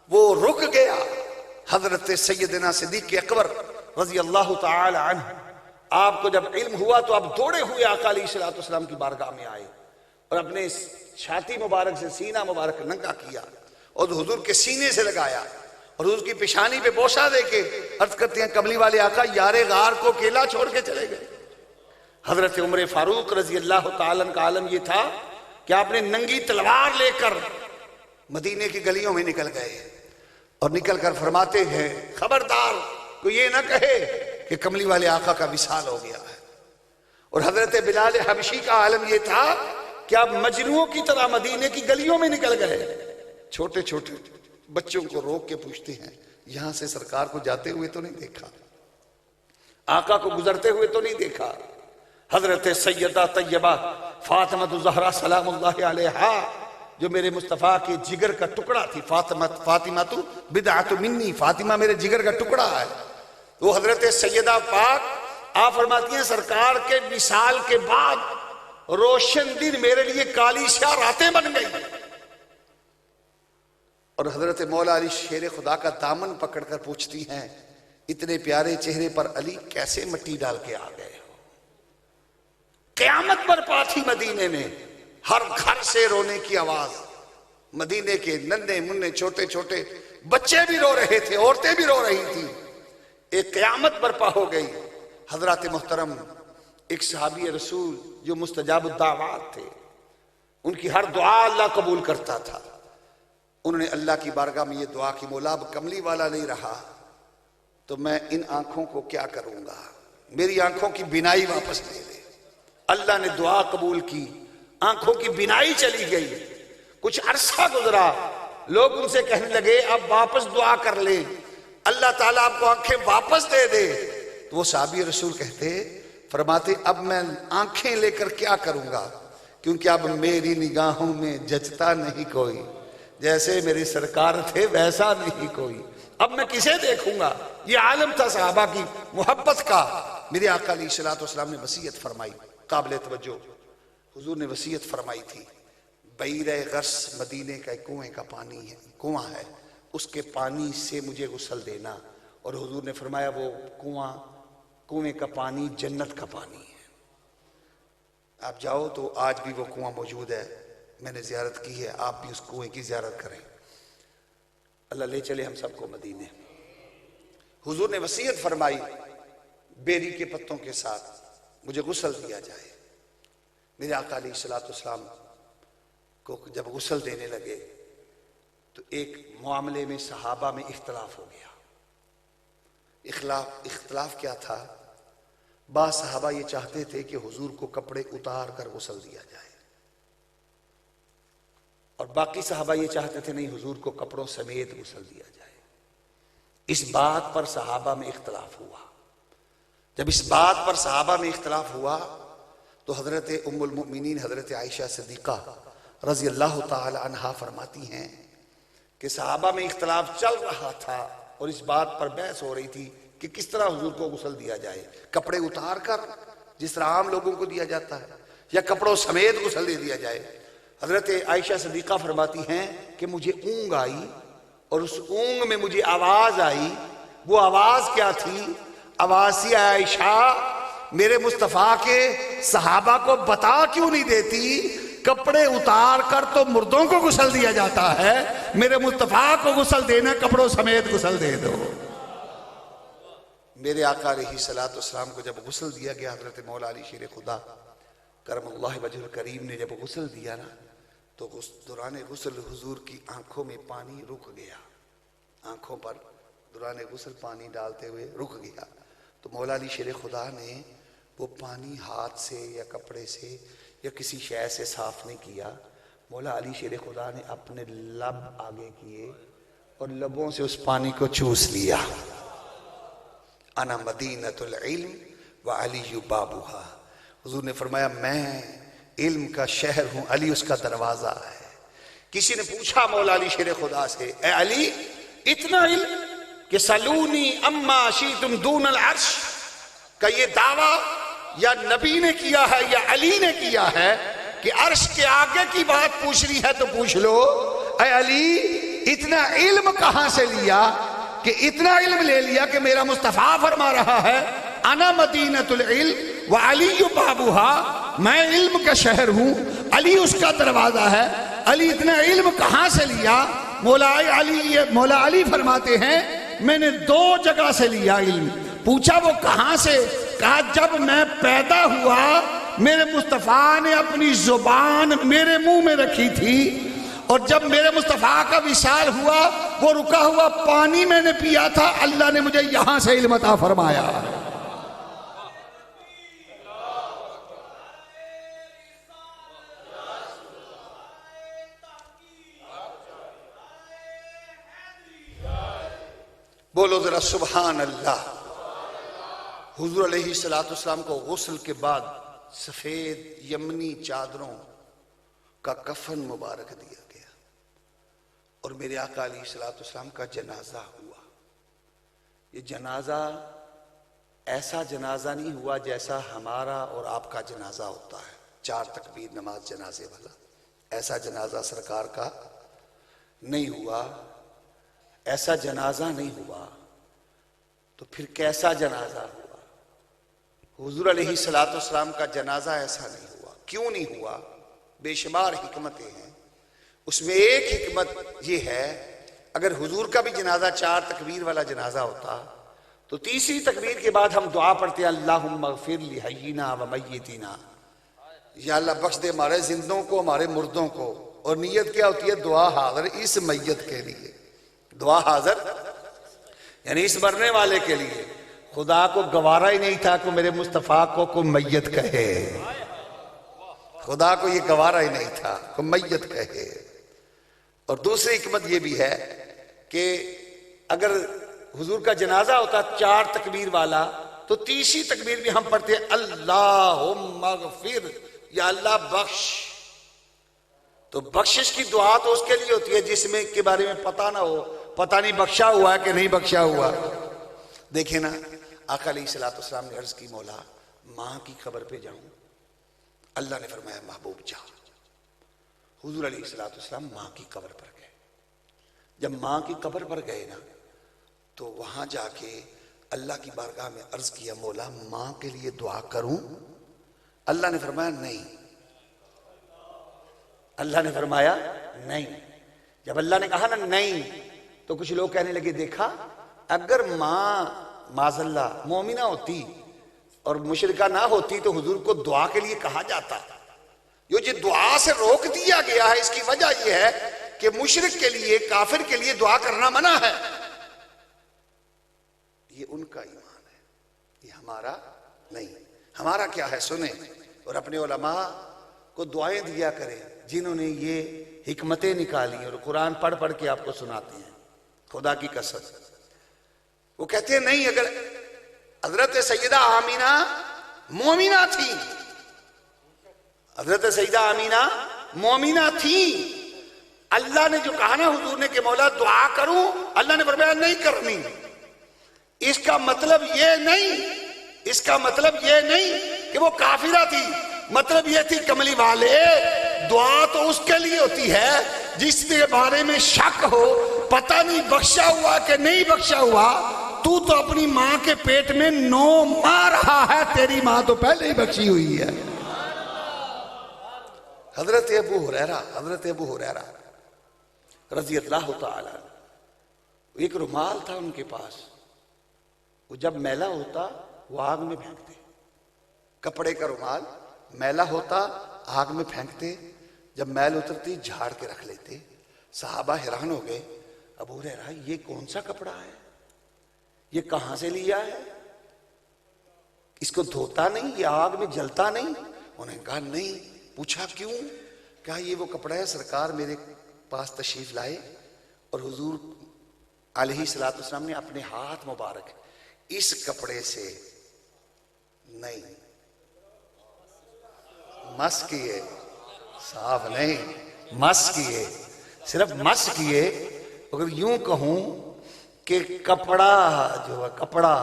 وہ رک گیا۔ حضرت سیدنا صدیق اکبر رضی اللہ تعالی عنہ، آپ کو جب علم ہوا تو آپ دوڑے ہوئے آقا علیہ السلام کی بارگاہ میں آئے اور اپنے چھاتی مبارک سے سینہ مبارک ننگا کیا اور حضور کے سینے سے لگایا اور حضور کی پیشانی پہ بوسہ دے کے عرض کرتے ہیں کملی والے آقا یار غار کو اکیلا چھوڑ کے چلے گئے۔ حضرت عمر فاروق رضی اللہ تعالی عنہ کا عالم یہ تھا کہ آپ نے ننگی تلوار لے کر مدینے کی گلیوں میں نکل گئے اور نکل کر فرماتے ہیں خبردار کوئی یہ نہ کہے کہ کملی والے آقا کا وصال ہو گیا ہے۔ اور حضرت بلال حبشی کا عالم یہ تھا کہ آپ مجنوں کی طرح مدینے کی گلیوں میں نکل گئے، چھوٹے چھوٹے بچوں کو روک کے پوچھتے ہیں یہاں سے سرکار کو جاتے ہوئے تو نہیں دیکھا، آقا کو گزرتے ہوئے تو نہیں دیکھا۔ حضرت سیدہ طیبہ فاطمہ الزہرا سلام اللہ علیہا جو میرے مصطفیٰ کے جگر کا ٹکڑا تھی، فاطمہ تو بدعت منی، فاطمہ میرے جگر کا ٹکڑا ہے، وہ حضرت سیدہ پاک آپ فرماتی ہیں سرکار کے وصال کے بعد روشن دن میرے لیے کالی سیاہ راتیں بن گئی، اور حضرت مولا علی شیر خدا کا دامن پکڑ کر پوچھتی ہیں اتنے پیارے چہرے پر علی کیسے مٹی ڈال کے آ گئے ہو۔ قیامت برپا تھی مدینے میں، ہر گھر سے رونے کی آواز، مدینے کے ننھے منھے چھوٹے چھوٹے بچے بھی رو رہے تھے، عورتیں بھی رو رہی تھی. ایک قیامت برپا ہو گئی. حضرات محترم، ایک صحابی رسول جو مستجاب الدعوات تھے، ان کی ہر دعا اللہ قبول کرتا تھا. انہوں نے اللہ کی بارگاہ میں یہ دعا کی، مولا اب کملی والا نہیں رہا تو میں ان آنکھوں کو کیا کروں گا، میری آنکھوں کی بینائی واپس لے لے. اللہ نے دعا قبول کی، آنکھوں کی بینائی چلی گئی. کچھ عرصہ گزرا، لوگ ان سے کہنے لگے اب واپس دعا کر لیں، اللہ تعالیٰ آپ کو آنکھیں واپس دے دے. تو وہ صحابی رسول فرماتے اب میں آنکھیں لے کر کیا کروں گا، کیونکہ اب میری نگاہوں میں جچتا نہیں کوئی، جیسے میرے سرکار تھے ویسا نہیں کوئی، اب میں کسے دیکھوں گا. یہ عالم تھا صحابہ کی محبت کا. میرے آقا علیہ الصلوۃ والسلام نے وصیت فرمائی، قابل توجہ. حضور نے وصیت فرمائی تھی، بیر غرس مدینے کا کنویں کا پانی ہے، کنواں ہے، اس کے پانی سے مجھے غسل دینا. اور حضور نے فرمایا وہ کنویں کا پانی جنت کا پانی ہے. آپ جاؤ تو آج بھی وہ کنواں موجود ہے، میں نے زیارت کی ہے، آپ بھی اس کنویں کی زیارت کریں. اللہ لے چلے ہم سب کو مدینے. حضور نے وصیت فرمائی بیری کے پتوں کے ساتھ مجھے غسل دیا جائے. میرے آقا علیہ الصلوۃ والسلام کو جب غسل دینے لگے تو ایک معاملے میں صحابہ میں اختلاف ہو گیا. اختلاف کیا تھا؟ بعض صحابہ یہ چاہتے تھے کہ حضور کو کپڑے اتار کر غسل دیا جائے، اور باقی صحابہ یہ چاہتے تھے نہیں، حضور کو کپڑوں سمیت غسل دیا جائے. اس بات پر صحابہ میں اختلاف ہوا. جب اس بات پر صحابہ میں اختلاف ہوا تو حضرت ام المؤمنین حضرت عائشہ صدیقہ رضی اللہ تعالی عنہا فرماتی ہیں کہ صحابہ میں اختلاف چل رہا تھا اور اس بات پر بحث ہو رہی تھی کہ کس طرح حضور کو غسل دیا جائے، کپڑے اتار کر جس طرح عام لوگوں کو دیا جاتا ہے، یا کپڑوں سمیت غسل دے دیا جائے. حضرت عائشہ صدیقہ فرماتی ہیں کہ مجھے اونگ آئی اور اس اونگ میں مجھے آواز آئی. وہ آواز کیا تھی؟ آواز سی، عائشہ میرے مصطفیٰ کے صحابہ کو بتا کیوں نہیں دیتی، کپڑے اتار کر تو مردوں کو غسل دیا جاتا ہے، میرے مصطفیٰ کو غسل دینا کپڑوں سمیت غسل دے دو. میرے آقا علیہ الصلوۃ والسلام کو جب غسل دیا گیا، حضرت مولا علی شیر خدا کرم اللہ وجہ الکریم نے جب غسل دیا نا تو دوران غسل حضور کی آنکھوں میں پانی رک گیا، آنکھوں پر دوران غسل پانی ڈالتے ہوئے رک گیا. تو مولا علی شیر خدا نے وہ پانی ہاتھ سے یا کپڑے سے یا کسی شے سے صاف نہیں کیا. مولا علی شیر خدا نے اپنے لب آگے کیے اور لبوں سے اس پانی کو چوس لیا. انا مدینۃ العلم وعلی بابھا. حضور نے فرمایا میں علم کا شہر ہوں، علی اس کا دروازہ ہے. کسی نے پوچھا مولا علی شیر خدا سے، اے علی اتنا علم کہ سلونی اما شیتم دون العرش، کا یہ دعویٰ یا نبی نے کیا ہے یا علی نے کیا ہے کہ عرش کے آگے کی بات پوچھنی ہے تو پوچھ لو. اے علی اتنا علم کہاں سے لیا کہ اتنا علم لے لیا کہ میرا مصطفیٰ فرما رہا ہے انا مدینۃ العلم وعلی بابھا، میں علم کا شہر ہوں، علی اس کا دروازہ ہے. علی اتنا علم کہاں سے لیا؟ مولا علی فرماتے ہیں میں نے 2 جگہ سے لیا علم. پوچھا وہ کہاں سے؟ کہا جب میں پیدا ہوا میرے مصطفیٰ نے اپنی زبان میرے منہ میں رکھی تھی، اور جب میرے مصطفیٰ کا وصال ہوا وہ رکا ہوا پانی میں نے پیا تھا، اللہ نے مجھے یہاں سے علم عطا فرمایا. بولو ذرا سبحان اللہ. حضور علیہ الصلوۃ والسلام کو غسل کے بعد سفید یمنی چادروں کا کفن مبارک دیا گیا اور میرے آقا علیہ الصلوۃ والسلام کا جنازہ ہوا. یہ جنازہ ایسا جنازہ نہیں ہوا جیسا ہمارا اور آپ کا جنازہ ہوتا ہے، 4 تکبیر نماز جنازے والا. ایسا جنازہ سرکار کا نہیں ہوا، ایسا جنازہ نہیں ہوا. تو پھر کیسا جنازہ ہوا؟ حضور علیہ الصلوۃ والسلام کا جنازہ ایسا نہیں ہوا. کیوں نہیں ہوا؟ بے شمار حکمتیں ہیں. اس میں ایک حکمت یہ ہے، اگر حضور کا بھی جنازہ 4 تکبیر والا جنازہ ہوتا تو تیسری تکبیر کے بعد ہم دعا پڑھتے ہیں اللہم اغفر لحینا و میتینا، یا اللہ بخش دے ہمارے زندوں کو ہمارے مردوں کو. اور نیت کیا ہوتی ہے؟ دعا حاضر اس میت کے لیے، دعا حاضر یعنی اس مرنے والے کے لیے. خدا کو گوارا ہی نہیں تھا کہ میرے مصطفیٰ کو کوئی میت کہے، خدا کو یہ گوارا ہی نہیں تھا کہ میت کہے. اور دوسری حکمت یہ بھی ہے کہ اگر حضور کا جنازہ ہوتا 4 تکبیر والا تو تیسری تکبیر بھی ہم پڑھتے ہیں اللہم اغفر، یا اللہ بخش. تو بخشش کی دعا تو اس کے لیے ہوتی ہے جس میں کے بارے میں پتہ نہ ہو، پتہ نہیں بخشا ہوا ہے کہ نہیں بخشا ہوا. دیکھیں نا، آقا علیہ الصلوۃ والسلام نے عرض کی مولا ماں کی قبر پہ جاؤں؟ اللہ نے فرمایا محبوب جا. حضور علیہ الصلوۃ والسلام ماں کی قبر پر گئے. جب ماں کی قبر پر گئے نا تو وہاں جا کے اللہ کی بارگاہ میں عرض کیا مولا ماں کے لیے دعا کروں؟ اللہ نے فرمایا نہیں. اللہ نے فرمایا نہیں. جب اللہ نے کہا نا نہیں تو کچھ لوگ کہنے لگے دیکھا اگر ماں معاذ اللہ مومنہ ہوتی اور مشرکہ نہ ہوتی تو حضور کو دعا کے لیے کہا جاتا. یہ دعا سے روک دیا گیا ہے اس کی وجہ یہ ہے کہ مشرک کے لیے، کافر کے لیے دعا کرنا منع ہے. یہ ان کا ایمان ہے، یہ ہمارا نہیں. ہمارا کیا ہے سنیں اور اپنے علماء کو دعائیں دیا کریں جنہوں نے یہ حکمتیں نکالی اور قرآن پڑھ پڑھ کے آپ کو سناتے ہیں. خدا کی قسم وہ کہتے ہیں نہیں، اگر حضرت سیدہ آمینہ مومنہ تھی، حضرت سیدہ آمینہ مومنہ تھی، اللہ نے جو کہا نا حضور نے کہ مولا دعا کروں، اللہ نے فرمایا نہیں کرنی. اس کا مطلب یہ نہیں، اس کا مطلب یہ نہیں کہ وہ کافرہ تھی. مطلب یہ تھی کملی والے دعا تو اس کے لیے ہوتی ہے جس کے بارے میں شک ہو، پتہ نہیں بخشا ہوا کہ نہیں بخشا ہوا. تو اپنی ماں کے پیٹ میں 9 ماہ رہا ہے، تیری ماں تو پہلے ہی بخشی ہوئی ہے. حضرت ابو ہریرہ رضی اللہ تعالی، ایک رومال تھا ان کے پاس، وہ جب میلا ہوتا وہ آگ میں پھینکتے. کپڑے کا رومال میلا ہوتا آگ میں پھینکتے، جب میل اترتی جھاڑ کے رکھ لیتے. صحابہ حیران ہو گئے، ابو ہریرہ یہ کون سا کپڑا ہے، یہ کہاں سے لیا ہے، اس کو دھوتا نہیں، یہ آگ میں جلتا نہیں؟ انہوں نے کہا نہیں. پوچھا کیوں؟ کہا یہ وہ کپڑا ہے سرکار میرے پاس تشریف لائے اور حضور علیہ الصلوۃ والسلام نے اپنے ہاتھ مبارک اس کپڑے سے نہیں مس کیے، صاف نہیں مس کیے، صرف مس کیے. اگر یوں کہوں کہ کپڑا جو ہے کپڑا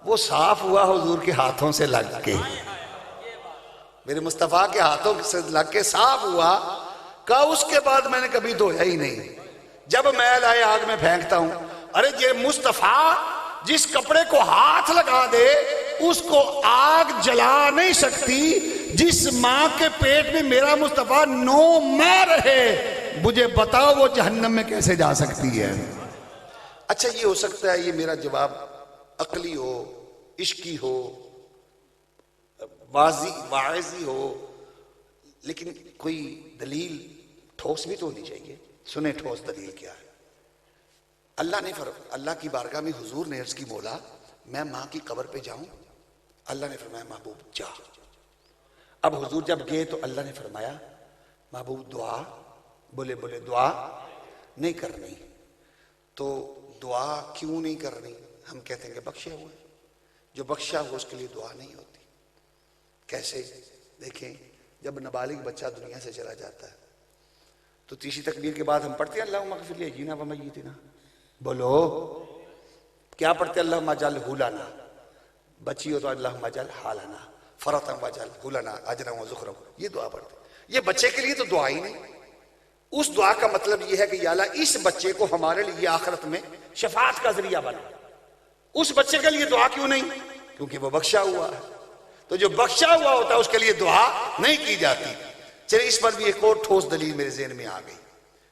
وہ صاف ہوا حضور کے ہاتھوں سے لگ کے، میرے مصطفیٰ کے ہاتھوں سے لگ کے صاف ہوا. کہا اس کے بعد میں نے کبھی دھویا ہی نہیں. جب میل آئے آگ میں پھینکتا ہوں. ارے یہ مصطفیٰ جس کپڑے کو ہاتھ لگا دے اس کو آگ جلا نہیں سکتی. جس ماں کے پیٹ میں میرا مصطفیٰ 9 ماہ رہے، مجھے بتاؤ وہ جہنم میں کیسے جا سکتی ہے؟ اچھا یہ ہو سکتا ہے یہ میرا جواب عقلی ہو، عشقی ہو، واعظی ہو، لیکن کوئی دلیل ٹھوس بھی تو ہونی چاہیے. سنیں ٹھوس دلیل کیا ہے. اللہ کی بارگاہ میں حضور نے عرض کی مولا میں ماں کی قبر پہ جاؤں؟ اللہ نے فرمایا محبوب جا. اب حضور جب گئے تو اللہ نے فرمایا محبوب دعا، بولے دعا نہیں کرنی. تو دعا کیوں نہیں کرنی؟ ہم کہتے ہیں کہ بخشا ہوا ہے، جو بخشا ہوا اس کے لیے دعا نہیں ہوتی. کیسے؟ دیکھیں جب نابالغ بچہ دنیا سے چلا جاتا ہے تو تیسری تکبیر کے بعد ہم پڑھتے ہیں اللہم اغفر لحینا و میتنا. بولو کیا پڑھتے ہیں؟ اللہم اجعلہ لنا، بچی ہو تو اللہم اجعل حالنا فرطا واجعلہ لنا اجرا وذخرا. یہ دعا پڑھتے ہیں. یہ بچے کے لیے تو دعا ہی نہیں. اس دعا کا مطلب یہ ہے کہ یا اللہ اس بچے کو ہمارے لیے آخرت میں شفاعت کا ذریعہ بنا. اس بچے کے لیے دعا کیوں نہیں؟ کیونکہ وہ بخشا ہوا ہے. تو جو بخشا ہوا ہوتا ہے اس کے لیے دعا نہیں کی جاتی. چلے اس پر بھی ایک اور ٹھوس دلیل میرے ذہن میں آ گئی.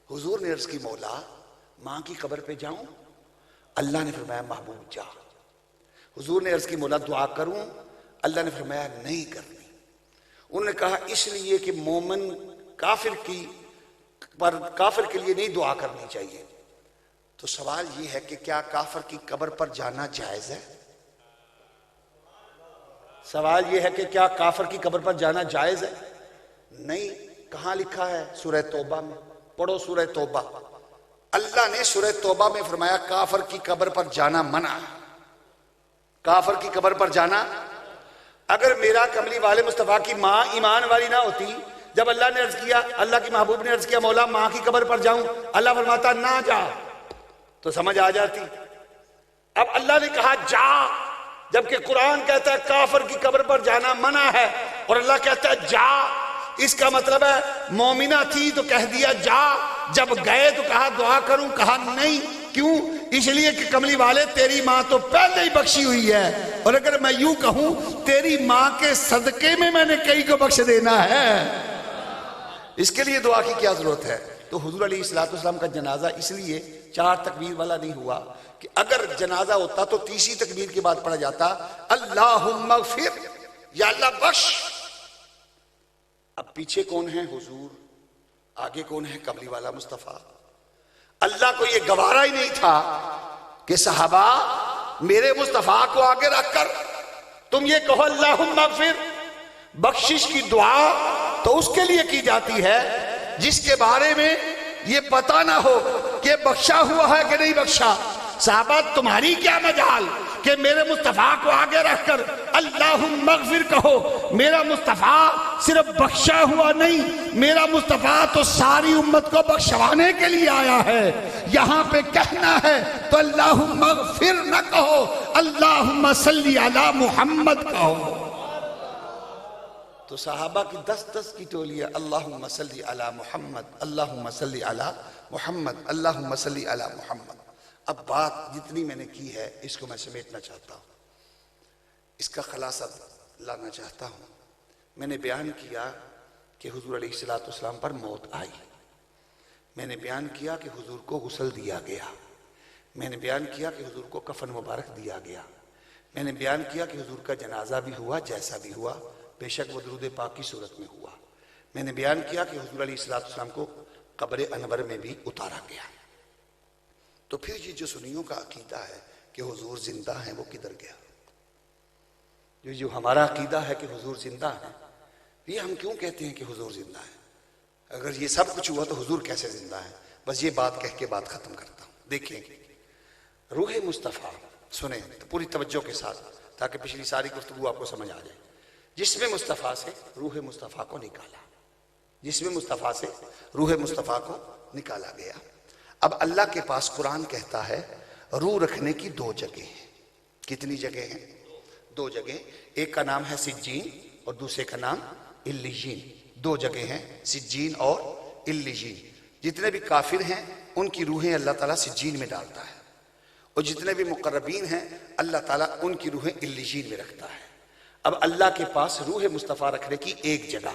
حضور نے عرض کی مولا ماں کی قبر پہ جاؤں؟ اللہ نے فرمایا محبوب جا۔ حضور نے عرض کی مولا دعا کروں؟ اللہ نے فرمایا نہیں کرنی۔ انہوں نے کہا اس لیے کہ مومن کافر کے لیے نہیں دعا کرنی چاہیے۔ تو سوال یہ ہے کہ کیا کافر کی قبر پر جانا جائز ہے؟ سوال یہ ہے کہ کیا کافر کی قبر پر جانا جائز ہے؟ نہیں۔ کہاں لکھا ہے؟ سورہ توبہ میں پڑھو، سورہ توبہ۔ اللہ نے سورہ توبہ میں فرمایا کافر کی قبر پر جانا منع ہے۔ کافر کی قبر پر جانا، اگر میرا کملی والے مصطفیٰ کی ماں ایمان والی نہ ہوتی، جب اللہ نے عرض کیا، اللہ کی محبوب نے عرض کیا مولا ماں کی قبر پر جاؤں، اللہ فرماتا نہ جا، تو سمجھ آ جاتی۔ اب اللہ نے کہا جا، جبکہ قرآن کہتا ہے کافر کی قبر پر جانا منع ہے، اور اللہ کہتا ہے جا۔ اس کا مطلب ہے مومنہ تھی تو کہہ دیا جا، جب گئے تو کہا دعا کروں، کہا نہیں۔ کیوں؟ اس لیے کہ کملی والے تیری ماں تو پہلے ہی بخشی ہوئی ہے، اور اگر میں یوں کہوں تیری ماں کے صدقے میں نے کئی کو بخش دینا ہے، اس کے لیے دعا کی کیا ضرورت ہے؟ تو حضور علیہ السلام کا جنازہ اس لیے 4 تکبیر والا نہیں ہوا کہ اگر جنازہ ہوتا تو 3 تکبیر کے بعد پڑھا جاتا اللہم اغفر، یا اللہ بخش۔ اب پیچھے کون ہے؟ حضور۔ آگے کون ہے؟ کملی والا مصطفیٰ۔ اللہ کو یہ گوارا ہی نہیں تھا کہ صحابہ میرے مصطفیٰ کو آگے رکھ کر تم یہ کہو اللہم اغفر۔ بخشش کی دعا تو اس کے لیے کی جاتی ہے جس کے بارے میں یہ پتہ نہ ہو کہ بخشا ہوا ہے کہ نہیں بخشا۔ صحابہ تمہاری کیا مجال کہ میرے مصطفیٰ کو آگے رکھ کر اللہم اغفر کہو۔ میرا مصطفیٰ صرف بخشا ہوا نہیں، میرا مصطفیٰ تو ساری امت کو بخشوانے کے لیے آیا ہے۔ یہاں پہ کہنا ہے تو اللہم اغفر نہ کہو، اللہم صلی علی محمد کہو۔ تو صحابہ کی 10 کی ٹولی ہے اللہم صلی علی محمد، اللہم صلی علی محمد، اللہم صلی علی محمد۔ اب بات جتنی میں نے کی ہے اس کو میں سمیٹنا چاہتا ہوں، اس کا خلاصہ لانا چاہتا ہوں۔ میں نے بیان کیا کہ حضور علیہ السلام پر موت آئی، میں نے بیان کیا کہ حضور کو غسل دیا گیا، میں نے بیان کیا کہ حضور کو کفن مبارک دیا گیا، میں نے بیان کیا کہ حضور کا جنازہ بھی ہوا جیسا بھی ہوا، بے شک وہ درود پاک کی صورت میں ہوا۔ میں نے بیان کیا کہ حضور علیہ السلام کو قبر انور میں بھی اتارا گیا۔ تو پھر یہ جو سنیوں کا عقیدہ ہے کہ حضور زندہ ہیں وہ کدھر گیا؟ یہ جو ہمارا عقیدہ ہے کہ حضور زندہ ہیں، یہ ہم کیوں کہتے ہیں کہ حضور زندہ ہے؟ اگر یہ سب کچھ ہوا تو حضور کیسے زندہ ہے؟ بس یہ بات کہہ کے بات ختم کرتا ہوں۔ دیکھیں روح مصطفیٰ، سنیں پوری توجہ کے ساتھ تاکہ پچھلی ساری گفتگو آپ کو سمجھ آ جائے۔ جسم مصطفیٰ سے روح مصطفیٰ کو نکالا، جسم مصطفیٰ سے روح مصطفیٰ کو نکالا گیا۔ اب اللہ کے پاس قرآن کہتا ہے روح رکھنے کی 2 جگہ ہیں۔ کتنی جگہ ہیں؟ 2 جگہ۔ ایک کا نام ہے سجین اور دوسرے کا نام علیین۔ 2 جگہ ہیں، سجین اور علیین۔ جتنے بھی کافر ہیں ان کی روحیں اللہ تعالیٰ سجین میں ڈالتا ہے، اور جتنے بھی مقربین ہیں اللہ تعالیٰ ان کی روحیں علیین میں رکھتا ہے۔ اب اللہ کے پاس روح مصطفیٰ رکھنے کی ایک جگہ،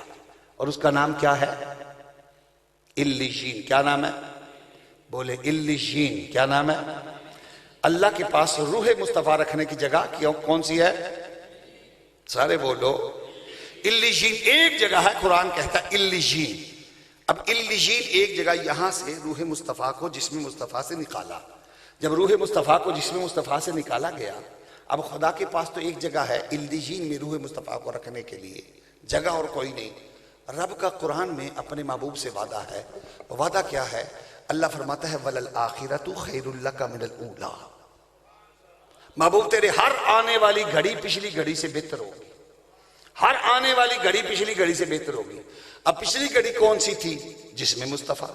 اور اس کا نام کیا ہے؟ علیین۔ کیا نام ہے؟ بولے علیین۔ کیا نام ہے؟ اللہ کے پاس روح مصطفیٰ رکھنے کی جگہ کون سی ہے؟ سارے بولو علیین۔ ایک جگہ ہے، قرآن کہتا ہے علیین۔ اب علیین ایک جگہ، یہاں سے روح مصطفیٰ کو جسم مصطفیٰ سے نکالا۔ جب روح مصطفیٰ کو جسم مصطفیٰ سے نکالا گیا، اب خدا کے پاس تو ایک جگہ ہے علیین میں روح مصطفیٰ کو رکھنے کے لیے، جگہ اور کوئی نہیں۔ رب کا قرآن میں اپنے محبوب سے وعدہ ہے، وعدہ کیا ہے؟ اللہ فرماتا ہے وَلَلْآخِرَةُ خَيْرٌ لَكَ مِنَ الْأُولَىٰ۔ محبوب تیرے ہر آنے والی گھڑی پچھلی گھڑی سے بہتر ہوگی، ہر آنے والی گھڑی پچھلی گھڑی سے بہتر ہوگی۔ اب پچھلی گھڑی کون سی تھی؟ جسم مصطفیٰ،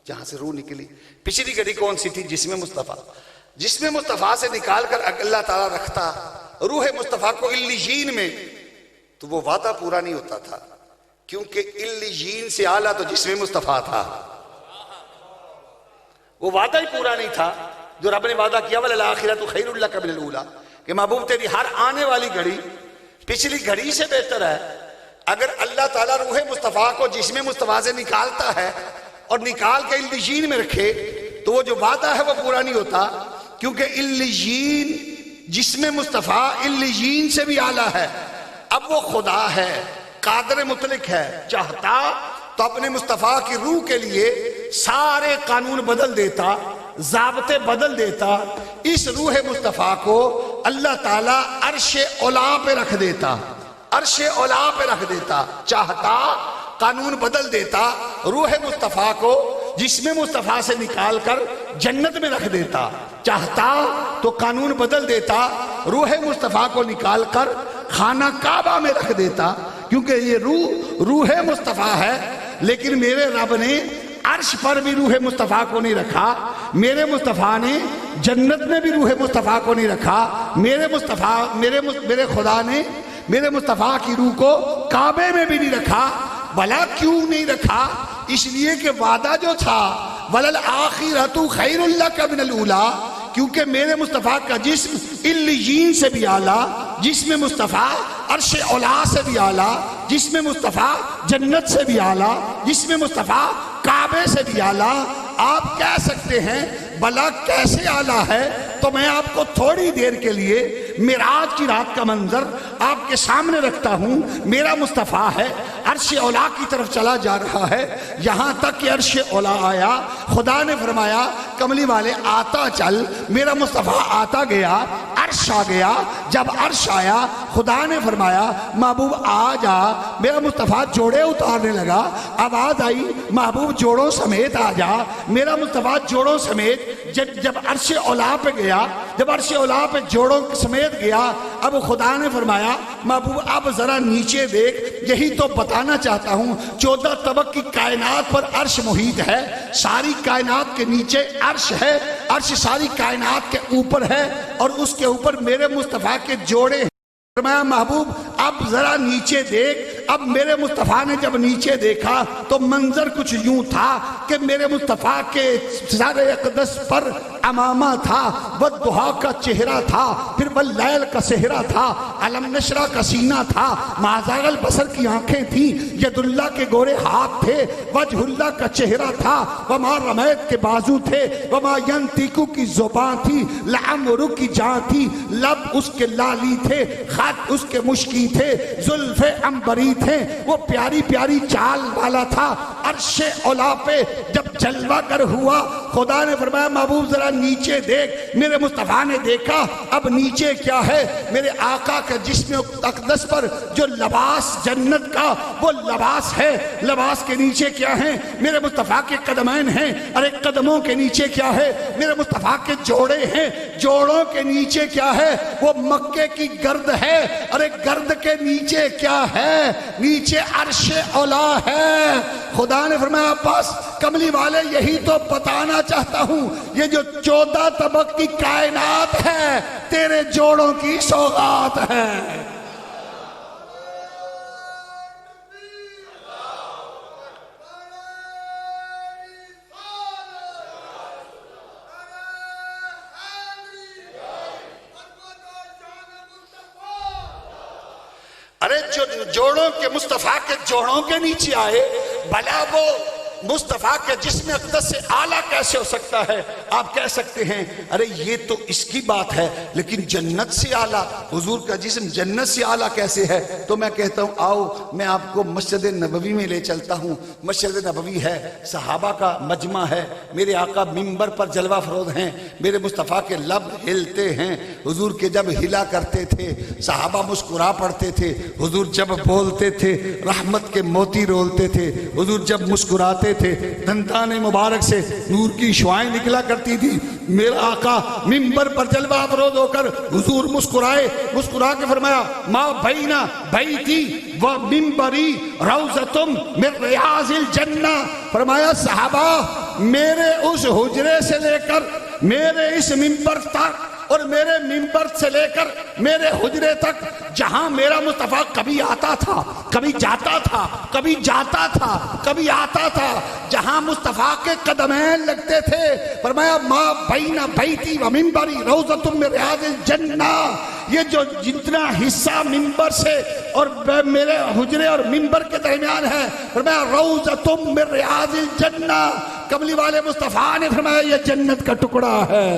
جہاں سے روح نکلی۔ پچھلی گھڑی کون سی تھی؟ جسم مصطفیٰ۔ جسم مصطفیٰ سے نکال کر اللہ تعالیٰ رکھتا روح مصطفیٰ کو علیین میں، تو وہ وعدہ پورا نہیں ہوتا تھا، کیونکہ علیین سے اعلیٰ تو جسم مصطفیٰ تھا۔ وہ وعدہ ہی پورا نہیں تھا جو رب نے وعدہ کیا وَلَلْآخِرَةُ خَيْرٌ لَكَ مِنَ الْأُولَىٰ، کہ محبوب تیری ہر آنے والی گھڑی پچھلی گھڑی سے بہتر ہے۔ اگر اللہ تعالیٰ روح مصطفیٰ کو جسم مصطفیٰ سے نکالتا ہے اور نکال کے علیین میں رکھے تو وہ جو وعدہ ہے وہ پورا نہیں ہوتا، کیونکہ علیین جسم مصطفیٰ علیین سے بھی اعلیٰ ہے۔ اب وہ خدا ہے، قادر مطلق ہے، چاہتا تو اپنے مصطفیٰ کی روح کے لیے سارے قانون بدل دیتا، ضابطے بدل دیتا، اس روح مصطفیٰ کو اللہ تعالیٰ عرش اولا پہ رکھ دیتا، عرش اولا پہ رکھ دیتا، چاہتا قانون بدل دیتا، روح مصطفیٰ کو جسم مصطفیٰ سے نکال کر جنت میں رکھ دیتا، چاہتا تو قانون بدل دیتا، روح مصطفیٰ کو نکال کر خانہ کعبہ میں رکھ دیتا، کیونکہ یہ روح مصطفیٰ ہے، لیکن میرے رب نے عرش پر بھی روح مصطفیٰ کو نہیں رکھا، میرے مصطفیٰ نے جنت میں بھی روح مصطفیٰ کو نہیں رکھا، میرے خدا نے میرے مصطفیٰ کی روح کو کعبے میں بھی نہیں رکھا۔ بھلا کیوں نہیں رکھا؟ اس لیے کہ وعدہ جو تھا وَلَلْآخِرَةُ خَيْرٌ لَكَ مِنَ الْأُولَىٰ، کیونکہ میرے مصطفیٰ کا جسم علیین سے بھی اعلیٰ، جسم مصطفیٰ عرش اولا سے بھی اعلیٰ، جسم مصطفیٰ جنت سے بھی اعلیٰ، جسم مصطفیٰ کعبے سے بھی اعلیٰ۔ آپ کہہ سکتے ہیں بھلا کیسے اعلیٰ ہے؟ تو میں آپ کو تھوڑی دیر کے لیے معراج کی رات کا منظر آپ کے سامنے رکھتا ہوں۔ میرا مصطفیٰ ہے، عرش اولا کی طرف چلا جا رہا ہے، یہاں تک کہ عرش اولا آیا، خدا نے فرمایا کملی والے آتا چل، میرا مصطفیٰ آتا گیا، عرش آ گیا، جب عرش آیا خدا نے فرمایا محبوب آ جا، میرا مصطفیٰ جوڑے اتارنے لگا، آواز آئی محبوب جوڑوں سمیت آ جا، میرا مصطفیٰ جوڑوں سمیت جب عرش اولا پہ گیا، جب عرش اولا پہ جوڑوں سمیت گیا، اب خدا نے فرمایا محبوب اب ذرا نیچے دیکھ، یہی تو بتانا چاہتا ہوں، 14 طبق کی کائنات پر عرش محیط ہے، ساری کائنات کے نیچے عرش ہے، عرش ساری کائنات کے اوپر ہے، اور اس کے اوپر میرے مصطفیٰ کے جوڑے ہیں۔ فرمایا محبوب اب ذرا نیچے دیکھ۔ اب میرے مصطفیٰ نے جب نیچے دیکھا تو منظر کچھ یوں تھا کہ میرے مصطفیٰ کے سر اقدس پر امامہ تھا، والضحیٰ کا چہرہ تھا، پھر واللیل کا صحرا تھا، علم نشرہ کا سینہ تھا، ما زاغ البصر کی آنکھیں تھیں، ید اللہ کے گورے ہاتھ تھے، وجہ اللہ کا چہرہ تھا، وما رمیت کے بازو تھے، وما ینطق کی زبان تھی، لعمرک کی جان تھی، لب اس کے لالی تھے، خط اس کے مشکی تھے، زلف عنبری تھے، وہ پیاری پیاری چال والا تھا۔ عرش اولا پہ جب جلوہ گر ہوا، خدا نے فرمایا محبوب ذرا نیچے دیکھ۔ میرے مصطفیٰ نے دیکھا، اب نیچے کیا ہے؟ میرے آقا کا جسم اقدس پر جو لباس جنت کا وہ لباس ہے، لباس کے نیچے کیا ہے؟ میرے مصطفیٰ کے قدمین ہیں، ارے قدموں کے نیچے کیا ہے؟ میرے مصطفیٰ کے جوڑے ہیں، جوڑوں کے نیچے کیا ہے؟ وہ مکے کی گرد ہے، ارے گرد کے نیچے کیا ہے؟ نیچے عرش اولا ہے۔ خدا نے فرمایا بس کملی والے یہی تو بتانا چاہتا ہوں، یہ جو 14 طبق کی کائنات ہے تیرے جوڑوں کی سوغات ہے۔ ارے جو جوڑوں کے مصطفیٰ کے جوڑوں کے نیچے آئے، بھلا وہ مصطفیٰ کے جسم اقدس سے اعلیٰ کیسے ہو سکتا ہے؟ آپ کہہ سکتے ہیں ارے یہ تو اس کی بات ہے، لیکن جنت سے اعلیٰ، حضور کا جسم جنت سے اعلیٰ کیسے ہے؟ تو میں کہتا ہوں آؤ میں آپ کو مسجد نبوی میں لے چلتا ہوں۔ مسجد نبوی ہے، صحابہ کا مجمع ہے، میرے آقا منبر پر جلوہ فروز ہیں، میرے مصطفیٰ کے لب ہلتے ہیں، حضور کے جب ہلا کرتے تھے صحابہ مسکرا پڑتے تھے، حضور جب بولتے تھے رحمت کے موتی رولتے تھے، حضور جب مسکراتے تھے دندان مبارک سے نور کی شعائیں نکلا کرتی تھی۔ میرا آقا منبر پر جلوہ افروز ہو کر حضور مسکرائے، مسکرا کے فرمایا ما بین بیتی و منبری روضۃ من ریاض الجنہ۔ فرمایا صحابہ میرے اس حجرے سے لے کر میرے اس منبر تک اور میرے منبر سے لے کر میرے حجرے تک جہاں میرا مصطفیٰ کبھی آتا تھا، کبھی جاتا تھا، کبھی جاتا تھا، کبھی آتا تھا، جہاں مصطفیٰ کے قدمین لگتے تھے، فرمایا ما بین بیتی و منبری روضۃ من ریاض الجنہ۔ یہ جو جتنا حصہ منبر سے اور میرے حجرے اور منبر کے درمیان ہے، فرمایا روضۃ من ریاض الجنہ، کملی والے مصطفیٰ نے فرمایا یہ جنت کا ٹکڑا ہے۔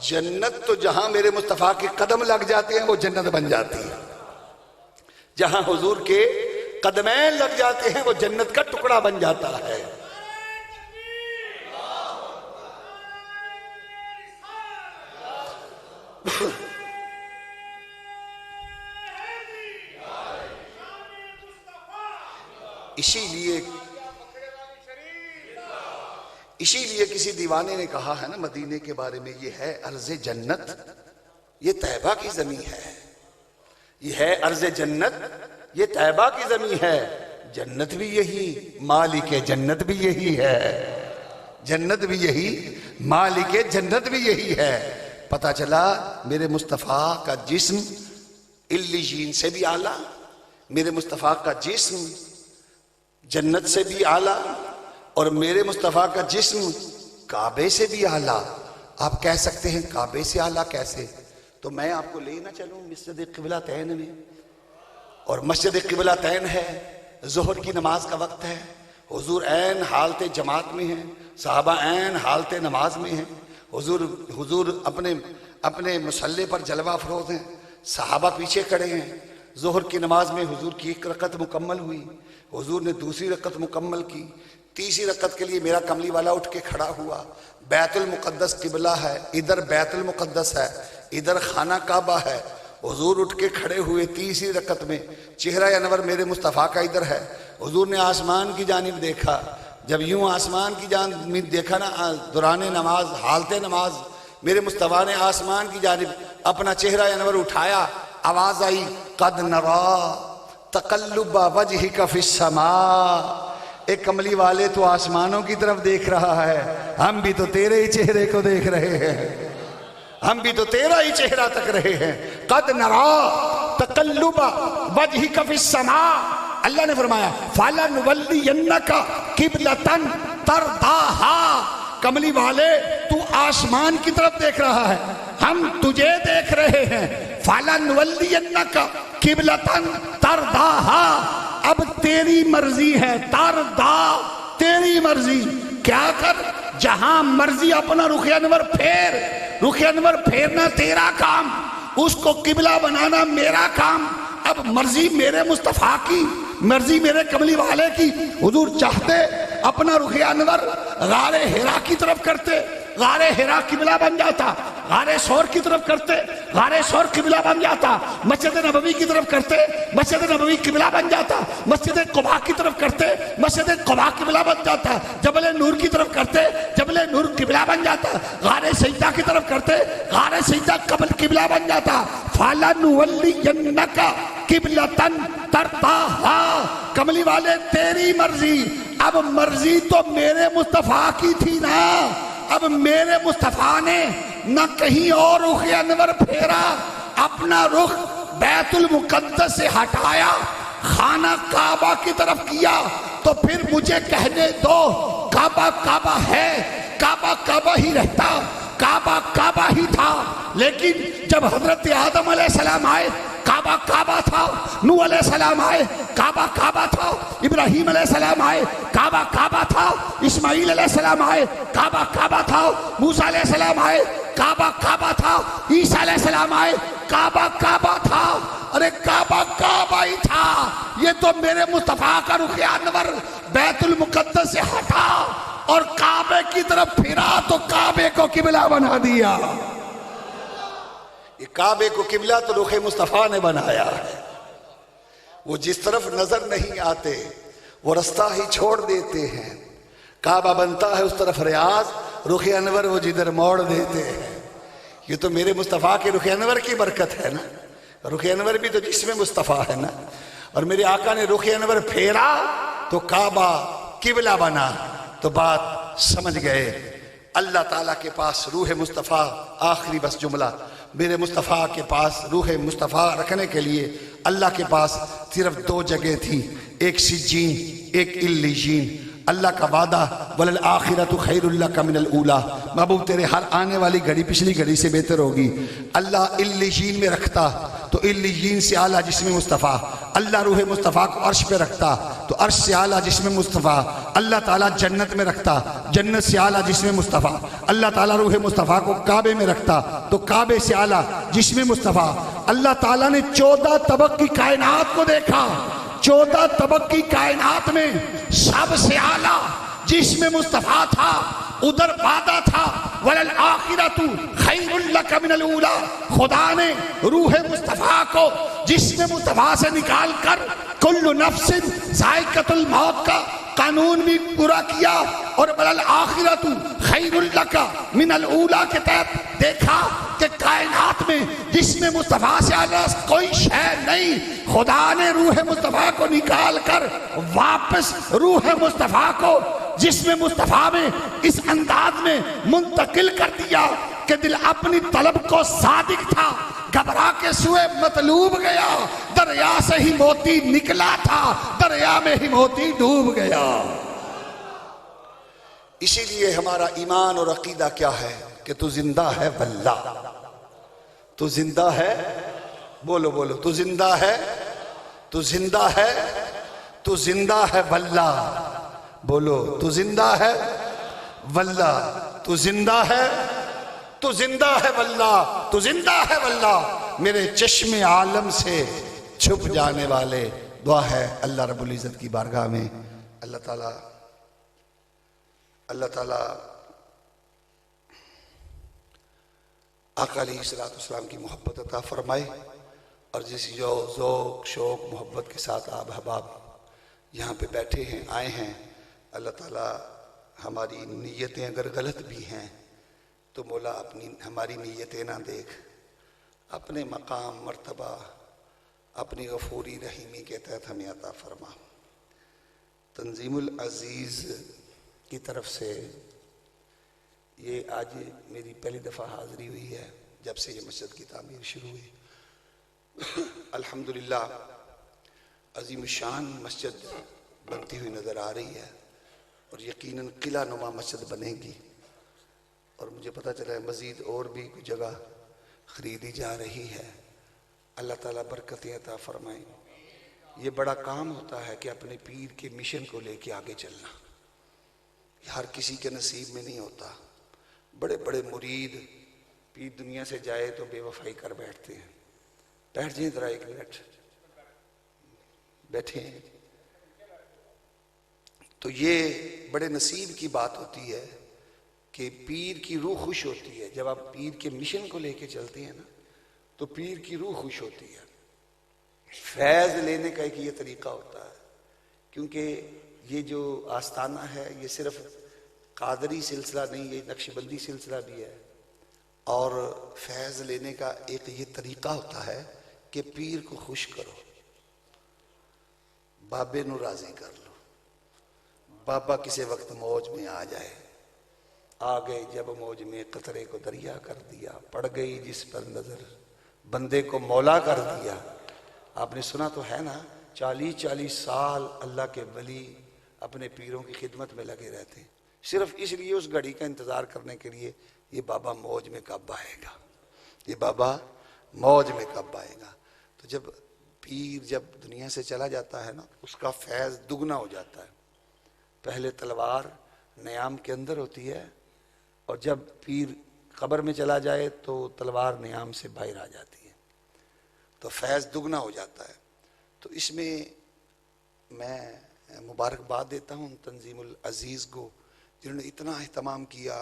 جنت تو جہاں میرے مصطفیٰ کے قدم لگ جاتے ہیں وہ جنت بن جاتی ہے، جہاں حضور کے قدمین لگ جاتے ہیں وہ جنت کا ٹکڑا بن جاتا ہے۔ اسی لیے کسی دیوانے نے کہا ہے نا مدینے کے بارے میں، یہ ہے ارض جنت، یہ طیبہ کی زمین ہے، یہ ہے ارض جنت، یہ طیبہ کی زمین ہے، جنت بھی یہی، مالک جنت بھی یہی ہے، جنت بھی یہی، مالک جنت بھی یہی ہے۔ پتہ چلا میرے مصطفیٰ کا جسم علیین سے بھی اعلیٰ، میرے مصطفیٰ کا جسم جنت سے بھی اعلیٰ، اور میرے مصطفیٰ کا جسم کعبے سے بھی اعلیٰ۔ آپ کہہ سکتے ہیں کعبے سے اعلیٰ کیسے؟ تو میں آپ کو لے نہ چلوں مسجد قبلہ تین میں، اور مسجد قبلہ تین ہے، ظہر کی نماز کا وقت ہے، حضور عین حالت جماعت میں ہیں، صحابہ عین حالت نماز میں ہیں، حضور اپنے مصلی پر جلوہ افروز ہیں، صحابہ پیچھے کھڑے ہیں۔ ظہر کی نماز میں حضور کی ایک رکعت مکمل ہوئی، حضور نے دوسری رکعت مکمل کی، تیسری رکعت کے لیے میرا کملی والا اٹھ کے کھڑا ہوا۔ بیت المقدس قبلہ ہے، ادھر بیت المقدس ہے، ادھر خانہ کعبہ ہے، حضور اٹھ کے کھڑے ہوئے تیسری رکعت میں، چہرہ انور میرے مصطفیٰ کا ادھر ہے، حضور نے آسمان کی جانب دیکھا، جب یوں آسمان کی جانب دیکھا نا دوران نماز حالت نماز، میرے مصطفیٰ نے آسمان کی جانب اپنا چہرہ انور اٹھایا، آواز آئی قد نرا تقلب وجہک فی السماء، ایک کملی والے تو آسمانوں کی طرف دیکھ رہا ہے، ہم بھی تو تیرے ہی چہرے کو دیکھ رہے ہیں، ہم بھی تو تیرا ہی چہرہ تک رہے ہیں۔ قد نرا تقلب وجہک فی السماء، اللہ نے فرمایا فَلَنُوَلِّيَنَّكَ قِبْلَةً تَرْضَاهَا، کملی والے تو آسمان کی طرف دیکھ رہا ہے، ہم تجھے دیکھ رہے ہیں۔ فَلَنُوَلِّيَنَّكَ قِبْلَةً تَرْضَاهَا، اب تیری مرضی ہے، ترضا تیری مرضی، کیا کر جہاں مرضی اپنا رخ انور پھیر، رخ انور پھیرنا تیرا کام، اس کو قبلہ بنانا میرا کام۔ اب مرضی میرے مصطفیٰ کی، مرضی میرے کملی والے کی، حضور چاہتے اپنا رخ انور غار حرا کی طرف کرتے، غار حرا قبلہ بن جاتا، غار ثور کی طرف کرتے، غار ثور قبلہ بن جاتا، مسجد نبوی کی طرف کرتے، مسجد نبوی قبلہ بن جاتا، مسجد قباء کی طرف کرتے، مسجد قباء قبلہ بن جاتا، جبل نور کی طرف کرتے، جبل نور قبلہ بن جاتا، غار سجدہ کی طرف کرتے، غار سجدہ قبلہ بن جاتا۔ فَلَنُوَلِّيَنَّكَ قِبْلَةً تَرْضَاهَا، کملی والے تیری مرضی، اب مرضی تو میرے مصطفیٰ کی تھی نا، اب میرے مصطفیٰ نے نہ کہیں اور رخ انور پھیرا، اپنا رخ بیت المقدس سے ہٹایا، خانہ کعبہ کی طرف کیا، تو پھر مجھے کہنے دو کعبہ کعبہ ہے، کعبہ کعبہ ہی رہتا، کعبہ کعبہ ہی تھا، لیکن جب حضرت آدم علیہ السلام آئے کعبہ کعبہ تھا، نوح علیہ السلام آئے کعبہ کعبہ تھا، ابراہیم علیہ السلام آئے کعبہ کعبہ تھا، اسماعیل علیہ السلام آئے کعبہ کعبہ تھا، موسیٰ علیہ السلام آئے کعبہ کعبہ تھا، عیسیٰ علیہ السلام آئے کعبہ کعبہ تھا، ارے کعبہ کعبہ ہی تھا، یہ تو میرے مصطفیٰ کا رخ انور بیت المقدس سے ہٹا اور کعبے کی طرف پھرا تو کعبے کو قبلہ بنا دیا۔ یہ کعبے کو قبلہ تو رخ مصطفیٰ نے بنایا ہے، وہ جس طرف نظر نہیں آتے وہ رستہ ہی چھوڑ دیتے ہیں، کعبہ بنتا ہے اس طرف ریاض، رخ انور وہ جدھر موڑ دیتے ہیں۔ یہ تو میرے مصطفیٰ کے رخ انور کی برکت ہے نا، رخ انور بھی تو جسم مصطفیٰ ہے نا، اور میرے آقا نے رخ انور پھیرا تو کعبہ قبلہ بنا، تو بات سمجھ گئے۔ اللہ تعالیٰ کے پاس روح مصطفیٰ، آخری بس جملہ، میرے مصطفیٰ کے پاس روح مصطفیٰ رکھنے کے لیے اللہ کے پاس صرف دو جگہ تھی، ایک سجین ایک علیین۔ اللہ کا وعدہ وَلَلْآخِرَةُ خَيْرٌ لَكَ مِنَ الْأُولَى، محبوب تیرے ہر آنے والی گھڑی پچھلی گھڑی سے بہتر ہوگی۔ اللہ علیین میں رکھتا تو علیین سے اعلیٰ جسم مصطفیٰ، اللہ روح مصطفیٰ کو عرش پہ رکھتا تو عرش سے اعلیٰ جسم مصطفیٰ، اللہ تعالیٰ جنت میں رکھتا جنت سے اعلیٰ جسم مصطفیٰ، اللہ تعالیٰ روح مصطفیٰ کو کعبے میں رکھتا تو کعبے سے اعلیٰ جسم مصطفیٰ۔ اللہ تعالیٰ نے 14 طبق کی کائنات کو دیکھا، 14 طبق کی کائنات میں سب سے اعلیٰ جسم مصطفیٰ تھا، ادھر وعدہ تھا وَلَلْآخِرَةُ خَيْرٌ لَكَ مِنَ الْأُولَى۔ خدا نے روح مصطفیٰ کو جسم مصطفیٰ سے نکال کر کل نفس ذائقۃ الموت کا قانون بھی پورا کیا اور وَلَلْآخِرَةُ خَيْرٌ لَكَ مِنَ الْأُولَى کے تحت دیکھا کہ کائنات میں جسم مصطفیٰ سے اعلیٰ کوئی شے نہیں۔ خدا نے روح مصطفیٰ کو نکال کر واپس روح مصطفیٰ کو جسم مصطفیٰ میں اس انداز میں منتقل کر دیا کہ دل اپنی طلب کو صادق تھا، گھبرا کے سوئے مطلوب گیا، دریا سے ہی موتی نکلا تھا، دریا میں ہی موتی ڈوب گیا۔ اسی لیے ہمارا ایمان اور عقیدہ کیا ہے کہ تو زندہ ہے واللہ، تو زندہ ہے، بولو بولو، تو زندہ ہے، تو زندہ ہے، تو زندہ ہے واللہ، بولو تو زندہ ہے واللہ، تو زندہ ہے، تو زندہ ہے واللہ، تو زندہ ہے واللہ، میرے چشم عالم سے چھپ جانے والے۔ دعا ہے اللہ رب العزت کی بارگاہ میں اللہ تعالیٰ آقا علیہ السلام کی محبت عطا فرمائے، اور جس ذوق شوق محبت کے ساتھ آپ احباب یہاں پہ بیٹھے ہیں، آئے ہیں، اللہ تعالیٰ ہماری نیتیں اگر غلط بھی ہیں تو مولا ہماری نیتیں نہ دیکھ، اپنے مقام مرتبہ اپنی غفوری رحیمی کے تحت ہمیں عطا فرما۔ تنظیم العزیز کی طرف سے یہ آج میری پہلی دفعہ حاضری ہوئی ہے جب سے یہ مسجد کی تعمیر شروع ہوئی۔ الحمدللہ عظیم الشان مسجد بنتی ہوئی نظر آ رہی ہے، اور یقیناً قلعہ نما مسجد بنے گی، اور مجھے پتہ چلا ہے مزید اور بھی کوئی جگہ خریدی جا رہی ہے۔ اللہ تعالیٰ برکتیں عطا فرمائیں۔ یہ بڑا کام ہوتا ہے کہ اپنے پیر کے مشن کو لے کے آگے چلنا، یہ ہر کسی کے نصیب میں نہیں ہوتا۔ بڑے بڑے مرید پیر دنیا سے جائے تو بے وفائی کر بیٹھتے ہیں۔ بیٹھ جائیں ذرا 1 منٹ، بیٹھے ہیں۔ تو یہ بڑے نصیب کی بات ہوتی ہے کہ پیر کی روح خوش ہوتی ہے جب آپ پیر کے مشن کو لے کے چلتے ہیں نا، تو پیر کی روح خوش ہوتی ہے۔ فیض لینے کا ایک یہ طریقہ ہوتا ہے، کیونکہ یہ جو آستانہ ہے یہ صرف قادری سلسلہ نہیں، یہ نقش بندی سلسلہ بھی ہے، اور فیض لینے کا ایک یہ طریقہ ہوتا ہے کہ پیر کو خوش کرو، بابے نو راضی کر لو۔ بابا کسی وقت موج میں آ جائے، آ گئے جب موج میں قطرے کو دریا کر دیا، پڑ گئی جس پر نظر بندے کو مولا کر دیا۔ آپ نے سنا تو ہے نا، 40 سال اللہ کے ولی اپنے پیروں کی خدمت میں لگے رہتے ہیں، صرف اس لیے اس گھڑی کا انتظار کرنے کے لیے یہ بابا موج میں کب آئے گا، یہ بابا موج میں کب آئے گا۔ تو جب پیر جب دنیا سے چلا جاتا ہے نا، اس کا فیض دگنا ہو جاتا ہے۔ پہلے تلوار نیام کے اندر ہوتی ہے، اور جب پیر قبر میں چلا جائے تو تلوار نیام سے باہر آ جاتی ہے، تو فیض دگنا ہو جاتا ہے۔ تو اس میں میں مبارکباد دیتا ہوں تنظیم العزیز کو، جنہوں نے اتنا اہتمام کیا،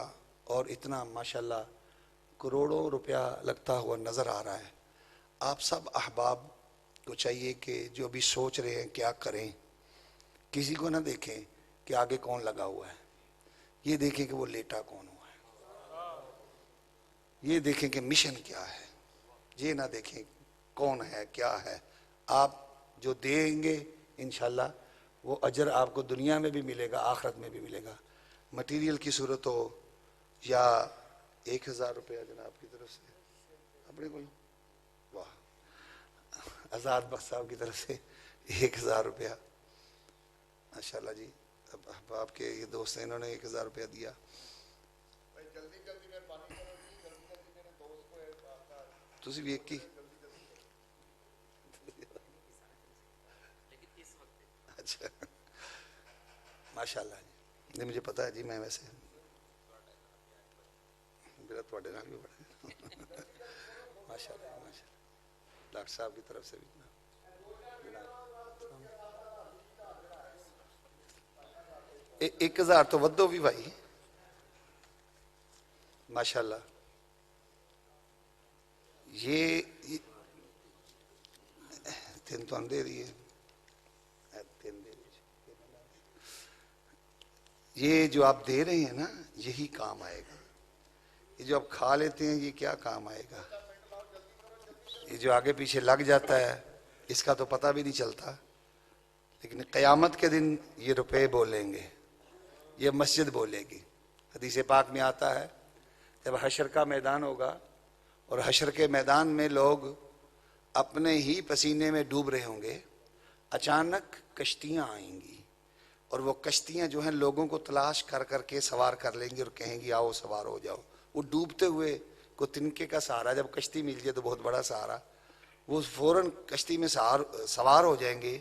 اور اتنا ماشاءاللہ کروڑوں روپیہ لگتا ہوا نظر آ رہا ہے۔ آپ سب احباب کو چاہیے کہ جو بھی سوچ رہے ہیں کیا کریں، کسی کو نہ دیکھیں کہ آگے کون لگا ہوا ہے، یہ دیکھیں کہ وہ لیٹا کون ہوا ہے، یہ دیکھیں کہ مشن کیا ہے، یہ نہ دیکھیں کون ہے کیا ہے۔ آپ جو دیں گے انشاءاللہ وہ اجر آپ کو دنیا میں بھی ملے گا، آخرت میں بھی ملے گا، مٹیریل کی صورت ہو یا 1000 روپیہ جناب کی طرف سے اپنے کو، واہ، آزاد بخش صاحب کی طرف سے 1000 روپیہ، ماشاءاللہ جی، اب آپ کے یہ دوست ہیں، انہوں نے 1000 روپیہ دیا. تسی بھی ایک کی اچھا ماشاء اللہ جی. نہیں مجھے پتا ہے جی، میں ویسے میرا تھوڑے نال بھی بڑا ماشاء اللہ ماشاء اللہ. ڈاکٹر صاحب کی طرف سے بھی 1000 تو ودو بھی بھائی ماشاء اللہ. یہ تین تو دے رہی ہے، یہ جو آپ دے رہے ہیں نا یہی کام آئے گا. یہ جو آپ کھا لیتے ہیں یہ کیا کام آئے گا؟ یہ جو آگے پیچھے لگ جاتا ہے اس کا تو پتہ بھی نہیں چلتا، لیکن قیامت کے دن یہ روپے بولیں گے، یہ مسجد بولے گی. حدیث پاک میں آتا ہے جب حشر کا میدان ہوگا اور حشر کے میدان میں لوگ اپنے ہی پسینے میں ڈوب رہے ہوں گے، اچانک کشتیاں آئیں گی اور وہ کشتیاں جو ہیں لوگوں کو تلاش کر کر کے سوار کر لیں گی اور کہیں گی آؤ سوار ہو جاؤ. وہ ڈوبتے ہوئے کو تنکے کا سہارا، جب کشتی مل جائے تو بہت بڑا سہارا، وہ فوراً کشتی میں سوار ہو جائیں گے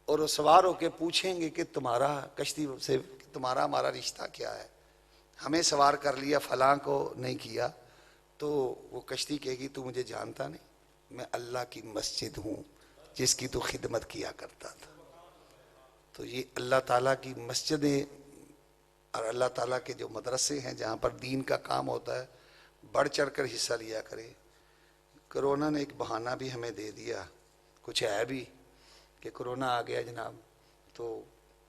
اور وہ سوار ہو کے پوچھیں گے کہ تمہارا کشتی سے تمہارا ہمارا رشتہ کیا ہے؟ ہمیں سوار کر لیا فلاں کو نہیں کیا. تو وہ کشتی کہے گی تو مجھے جانتا نہیں، میں اللہ کی مسجد ہوں جس کی تو خدمت کیا کرتا تھا. تو یہ اللہ تعالیٰ کی مسجدیں اور اللہ تعالیٰ کے جو مدرسے ہیں جہاں پر دین کا کام ہوتا ہے، بڑھ چڑھ کر حصہ لیا کرے. کرونا نے ایک بہانہ بھی ہمیں دے دیا، کچھ ہے بھی کہ کرونا آ گیا جناب، تو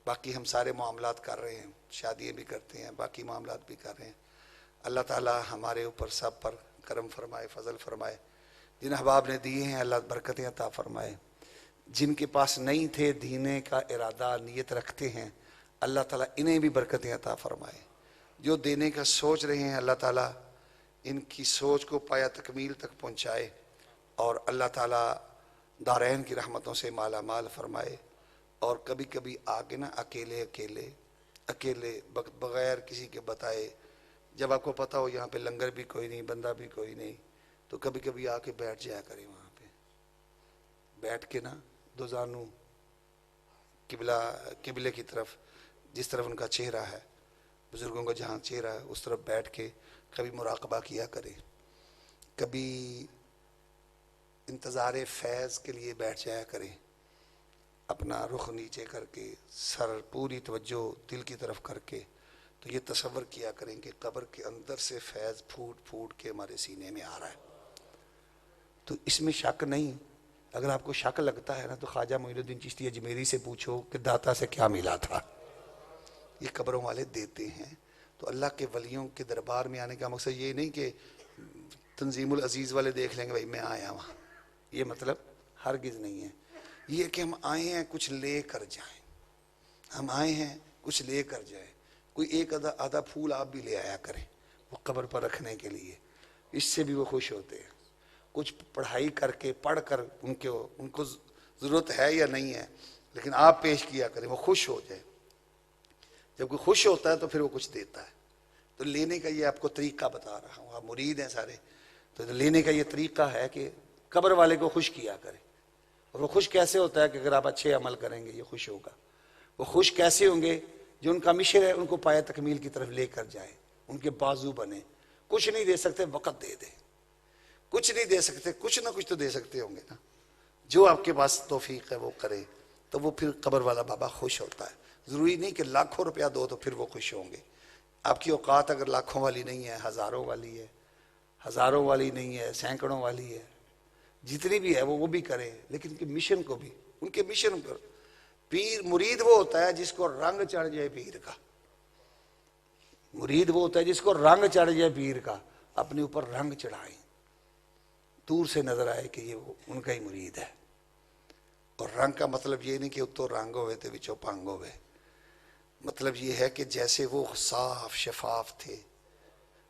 باقی ہم سارے معاملات کر رہے ہیں، شادیاں بھی کرتے ہیں، باقی معاملات بھی کر رہے ہیں. اللہ تعالیٰ ہمارے اوپر سب پر کرم فرمائے، فضل فرمائے. جن احباب نے دیے ہیں اللہ برکتیں عطا فرمائے. جن کے پاس نہیں تھے دینے کا ارادہ نیت رکھتے ہیں، اللہ تعالیٰ انہیں بھی برکتیں عطا فرمائے. جو دینے کا سوچ رہے ہیں اللہ تعالیٰ ان کی سوچ کو پایا تکمیل تک پہنچائے اور اللہ تعالیٰ دارین کی رحمتوں سے مالا مال فرمائے. اور کبھی کبھی آگے نا اکیلے بغیر کسی کے بتائے، جب آپ کو پتہ ہو یہاں پہ لنگر بھی کوئی نہیں، بندہ بھی کوئی نہیں، تو کبھی کبھی آ کے بیٹھ جایا کریں. وہاں پہ بیٹھ کے نا دو زانو قبلے کی طرف، جس طرف ان کا چہرہ ہے، بزرگوں کا جہاں چہرہ ہے اس طرف بیٹھ کے کبھی مراقبہ کیا کریں. کبھی انتظار فیض کے لیے بیٹھ جایا کریں، اپنا رخ نیچے کر کے سر پوری توجہ دل کی طرف کر کے، تو یہ تصور کیا کریں کہ قبر کے اندر سے فیض پھوٹ پھوٹ کے ہمارے سینے میں آ رہا ہے. تو اس میں شک نہیں. اگر آپ کو شک لگتا ہے نا تو خواجہ معین الدین چشتی اجمیری سے پوچھو کہ داتا سے کیا ملا تھا. یہ قبروں والے دیتے ہیں. تو اللہ کے ولیوں کے دربار میں آنے کا مقصد یہ نہیں کہ تنظیم العزیز والے دیکھ لیں گے بھائی میں آیا وہاں، یہ مطلب ہرگز نہیں ہے. یہ کہ ہم آئے ہیں کچھ لے کر جائیں، ہم آئے ہیں کچھ لے کر جائیں. کوئی ایک آدھا پھول آپ بھی لے آیا کریں وہ قبر پر رکھنے کے لیے، اس سے بھی وہ خوش ہوتے ہیں. کچھ پڑھائی کر کے پڑھ کر ان کو ضرورت ہے یا نہیں ہے لیکن آپ پیش کیا کریں، وہ خوش ہو جائے. جب کوئی خوش ہوتا ہے تو پھر وہ کچھ دیتا ہے. تو لینے کا یہ آپ کو طریقہ بتا رہا ہوں، آپ مرید ہیں سارے، تو لینے کا یہ طریقہ ہے کہ قبر والے کو خوش کیا کریں. اور وہ خوش کیسے ہوتا ہے کہ اگر آپ اچھے عمل کریں گے یہ خوش ہوگا. وہ خوش کیسے ہوں گے؟ جو ان کا مشن ہے ان کو پایا تکمیل کی طرف لے کر جائیں، ان کے بازو بنے. کچھ نہیں دے سکتے وقت دے دیں، کچھ نہیں دے سکتے کچھ نہ کچھ تو دے سکتے ہوں گے نا. جو آپ کے پاس توفیق ہے وہ کرے تو وہ پھر قبر والا بابا خوش ہوتا ہے. ضروری نہیں کہ لاکھوں روپیہ دو تو پھر وہ خوش ہوں گے. آپ کی اوقات اگر لاکھوں والی نہیں ہے، ہزاروں والی ہے، ہزاروں والی نہیں ہے، سینکڑوں والی ہے، جتنی بھی ہے وہ بھی کرے، لیکن ان کے مشن کو بھی، ان کے مشن پر. پیر مرید وہ ہوتا ہے جس کو رنگ چڑھ جائے پیر کا. مرید وہ ہوتا ہے جس کو رنگ چڑھ جائے پیر کا. اپنے اوپر رنگ چڑھائیں، دور سے نظر آئے کہ یہ ان کا ہی مرید ہے. اور رنگ کا مطلب یہ نہیں کہ اتو رنگ ہوئے تھے وچوں پنگ ہوئے. مطلب یہ ہے کہ جیسے وہ صاف شفاف تھے.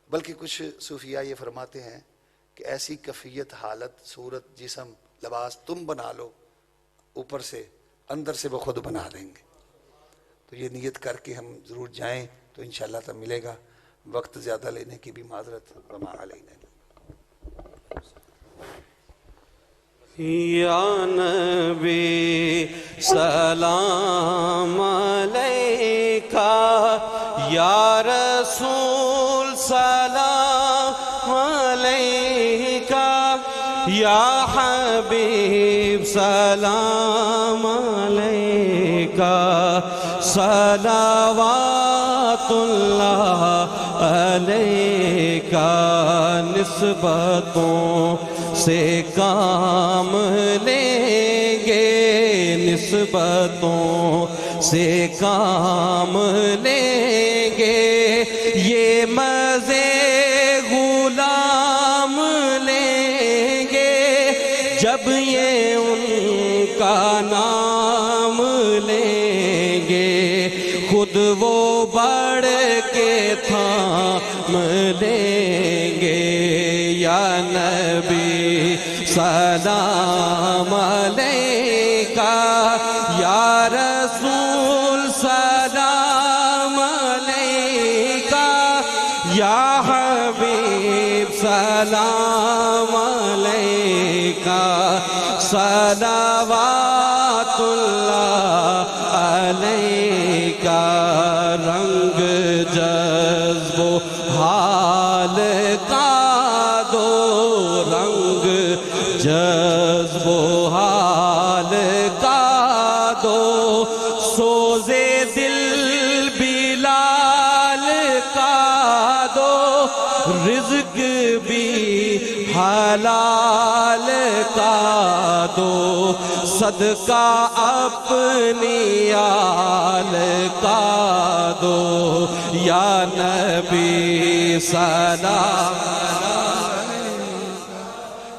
بلکہ کچھ صوفیاء یہ فرماتے ہیں کہ ایسی کیفیت، حالت، صورت، جسم، لباس تم بنا لو اوپر سے، اندر سے وہ خود بنا دیں گے. تو یہ نیت کر کے ہم ضرور جائیں تو انشاءاللہ تب ملے گا. وقت زیادہ لینے کی بھی معذرت. وما علینا. یا نبی سلام علیکہ، یا رسول سلام علیکہ، یا حبیب سلام علیکہ، صلوات اللہ علیکہ. نسبتوں سے کام لیں گے، نسبتوں سے کام لیں گے، یہ مزے غلام لیں گے جب یہ ان کا نام لیں گے. خود وہ بڑھ کے تھام لیں گے. یا نبی سلام علیکہ، یا رسول سلام علیکہ، یا حبیب سلام علیکہ، صلوات اللہ علیکہ. رنگ جذب و حال کا دو، رنگ جذب و حال کا دو، سوزے دل بلال کا دو، رزق بھی حلال کا دو، صدقہ اپنی آل کا دو. یا نبی سلام،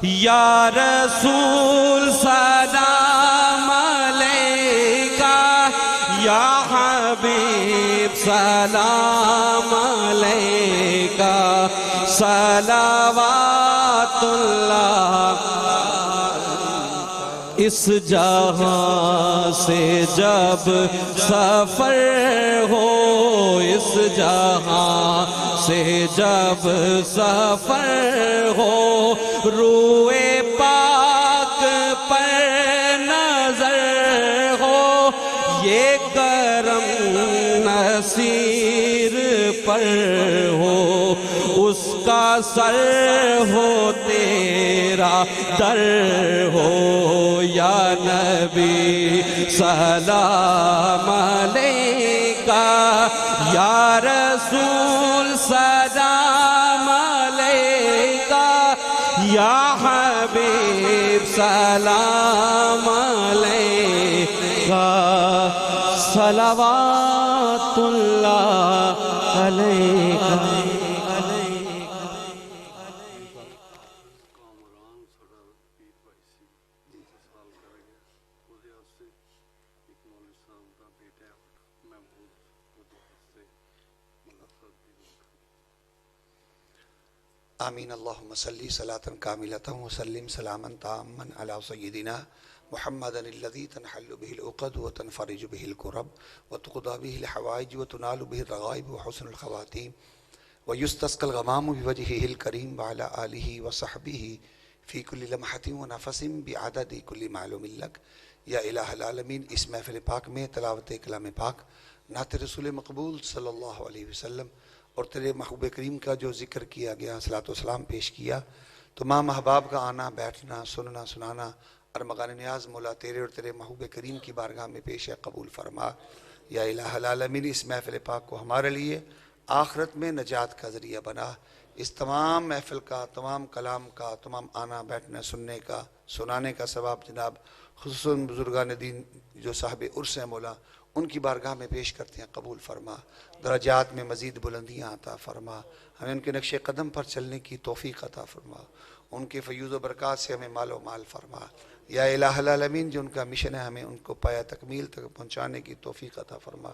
یا رسول سلام علیکہ، یا حبیب سلام علیکہ، صلوات اللہ. اس جہاں سے جب سفر ہو، اس جہاں سے جب سفر ہو، روئے پاک پر نظر ہو، یہ کرم نصیر پر ہو، اس کا سر ہو تیرا در ہو. یا نبی سلام علیکہ، یا رسول سلام علیکہ، یا حبیب سلام علیکہ، صلوات اللہ علیکہ. آمین. اللہم صلی صلاة کاملة وسلم سلاما تاما علی سیدنا محمد الذی تنحل به العقد وتنفرج به الكرب وتقضى به الحوائج وتنال به الرغائب وحسن الخواتیم ويستسقى الغمام بوجهه الكريم وعلى آلہ وصحبہ فی کل لمحة ونفس بعدد کل معلوم لک. یا الہ العالمین، اس محفل پاک میں تلاوت کلام پاک، نعت رسول مقبول صلی اللہ علیہ وسلم اور تیرے محبوب کریم کا جو ذکر کیا گیا، صلاۃ و سلام پیش کیا، تمام احباب کا آنا، بیٹھنا، سننا، سنانا، ارمغان نیاز مولا تیرے اور تیرے محبوب کریم کی بارگاہ میں پیش ہے، قبول فرما. یا الہ العالمین، اس محفل پاک کو ہمارے لیے آخرت میں نجات کا ذریعہ بنا. اس تمام محفل کا، تمام کلام کا، تمام آنا، بیٹھنا، سننے کا، سنانے کا ثواب جناب خصوصاً بزرگان دین جو صاحب عرس ہیں مولا، ان کی بارگاہ میں پیش کرتے ہیں، قبول فرما. درجات میں مزید بلندیاں عطا فرما. ہمیں ان کے نقش قدم پر چلنے کی توفیق عطا فرما. ان کے فیوز و برکات سے ہمیں مال و مال فرما. یا الہ العالمین، جو ان کا مشن ہے ہمیں ان کو پایا تکمیل تک پہنچانے کی توفیق عطا فرما.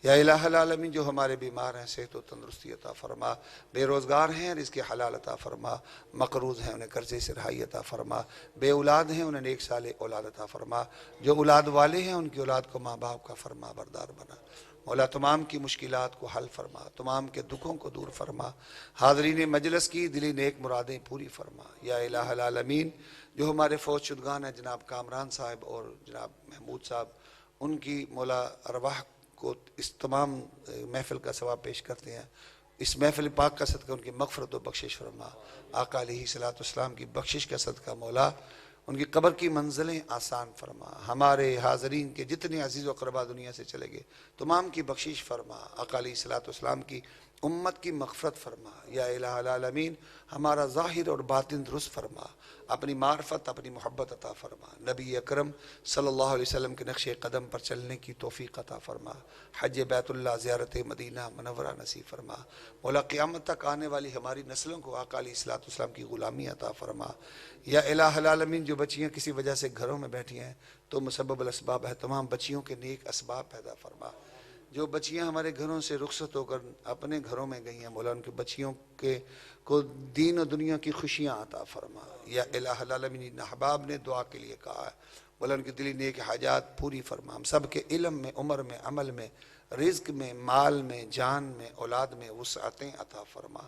یا الہ العالمین، جو ہمارے بیمار ہیں صحت و تندرستی عطا فرما. بے روزگار ہیں رزق حلال عطا فرما. مقروض ہیں انہیں قرضے سے رہائی عطا فرما. بے اولاد ہیں انہیں نیک صالح اولاد عطا فرما. جو اولاد والے ہیں ان کی اولاد کو ماں باپ کا فرما بردار بنا. مولا تمام کی مشکلات کو حل فرما، تمام کے دکھوں کو دور فرما، حاضرین مجلس کی دلی نیک مرادیں پوری فرما یا الہ العالمین۔ جو ہمارے فوت شدگان ہیں جناب کامران صاحب اور جناب محمود صاحب، ان کی مولا ارواح کو اس تمام محفل کا ثواب پیش کرتے ہیں، اس محفل پاک کا صدقہ ان کی مغفرت و بخشش فرما، آقا علیہ الصلوۃ والسلام کی بخشش کا صدقہ مولا ان کی قبر کی منزلیں آسان فرما، ہمارے حاضرین کے جتنے عزیز و اقربا دنیا سے چلے گئے تمام کی بخشش فرما، آقا علیہ الصلوۃ والسلام کی امت کی مغفرت فرما یا الہ العالمین، ہمارا ظاہر اور باطن درست فرما، اپنی معرفت اپنی محبت عطا فرما، نبی اکرم صلی اللہ علیہ وسلم کے نقش قدم پر چلنے کی توفیق عطا فرما، حج بیت اللہ زیارت مدینہ منورہ نصیب فرما، مولا قیامت تک آنے والی ہماری نسلوں کو آقا علیہ الصلوۃ والسلام کی غلامی عطا فرما یا الہ العالمین۔ جو بچیاں کسی وجہ سے گھروں میں بیٹھی ہیں تو مسبب الاسباب ہے، تمام بچیوں کے نیک اسباب پیدا فرما۔ جو بچیاں ہمارے گھروں سے رخصت ہو کر اپنے گھروں میں گئی ہیں مولا ان کی بچیوں کے کو دین و دنیا کی خوشیاں عطا فرما یا الہ العالمین۔ احباب نے دعا کے لیے کہا ہے مولا ان کی دلی نیک حاجات پوری فرما، ہم سب کے علم میں، عمر میں، عمل میں، رزق میں، مال میں، جان میں، اولاد میں وسعتیں عطا فرما،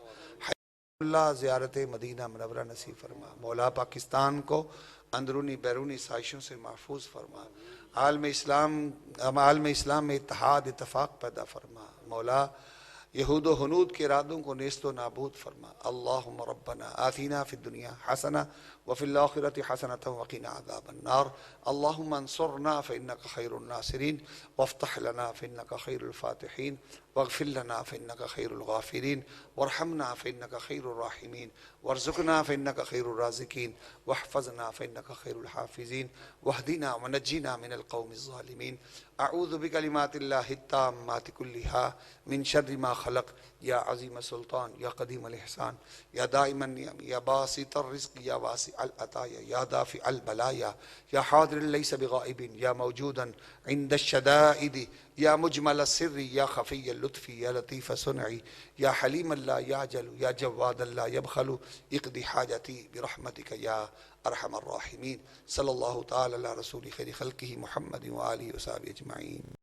اللہ زیارت مدینہ منورہ نصیب فرما، مولا پاکستان کو اندرونی بیرونی سازشوں سے محفوظ فرما، عالم اسلام میں اتحاد اتفاق پیدا فرما، مولا یہود و ہنود کے ارادوں کو نیست و نابود فرما۔ اللہم ربنا آتینا فی الدنیا حسنہ وفی الآخرۃ حسنۃ وقنا عذاب النار، اللہم انصرنا فإنک خیر الناصرین وافتح لنا فإنک خیر الفاتحین واغفر لنا فإنک خیر الغافرین وارحمنا فإنک خیر الراحمین وارزقنا فإنک خیر الرازقین واحفظنا فإنک خیر الحافظین واہدنا ونجنا من القوم الظالمین۔ اعوذ بکلمات اللہ التامات کلہا من شر ما خلق یا عظیم السلطان یا قدیم الاحسان یا دائم النعم یا باسط الرزق یا واسع العطایا یا دافع البلایا یا حاضر لیس بغائب یا موجودا عند الشدائد یا مجمل السر یا خفی اللطف یا لطیف صنعی یا حلیم لا یعجل یا جواد لا یبخل اقض حاجتی برحمتک یا ارحم الراحمین۔ صلی اللہ تعالی علی رسول خیر خلقہ محمد و آلہ و صحبہ اجمعین۔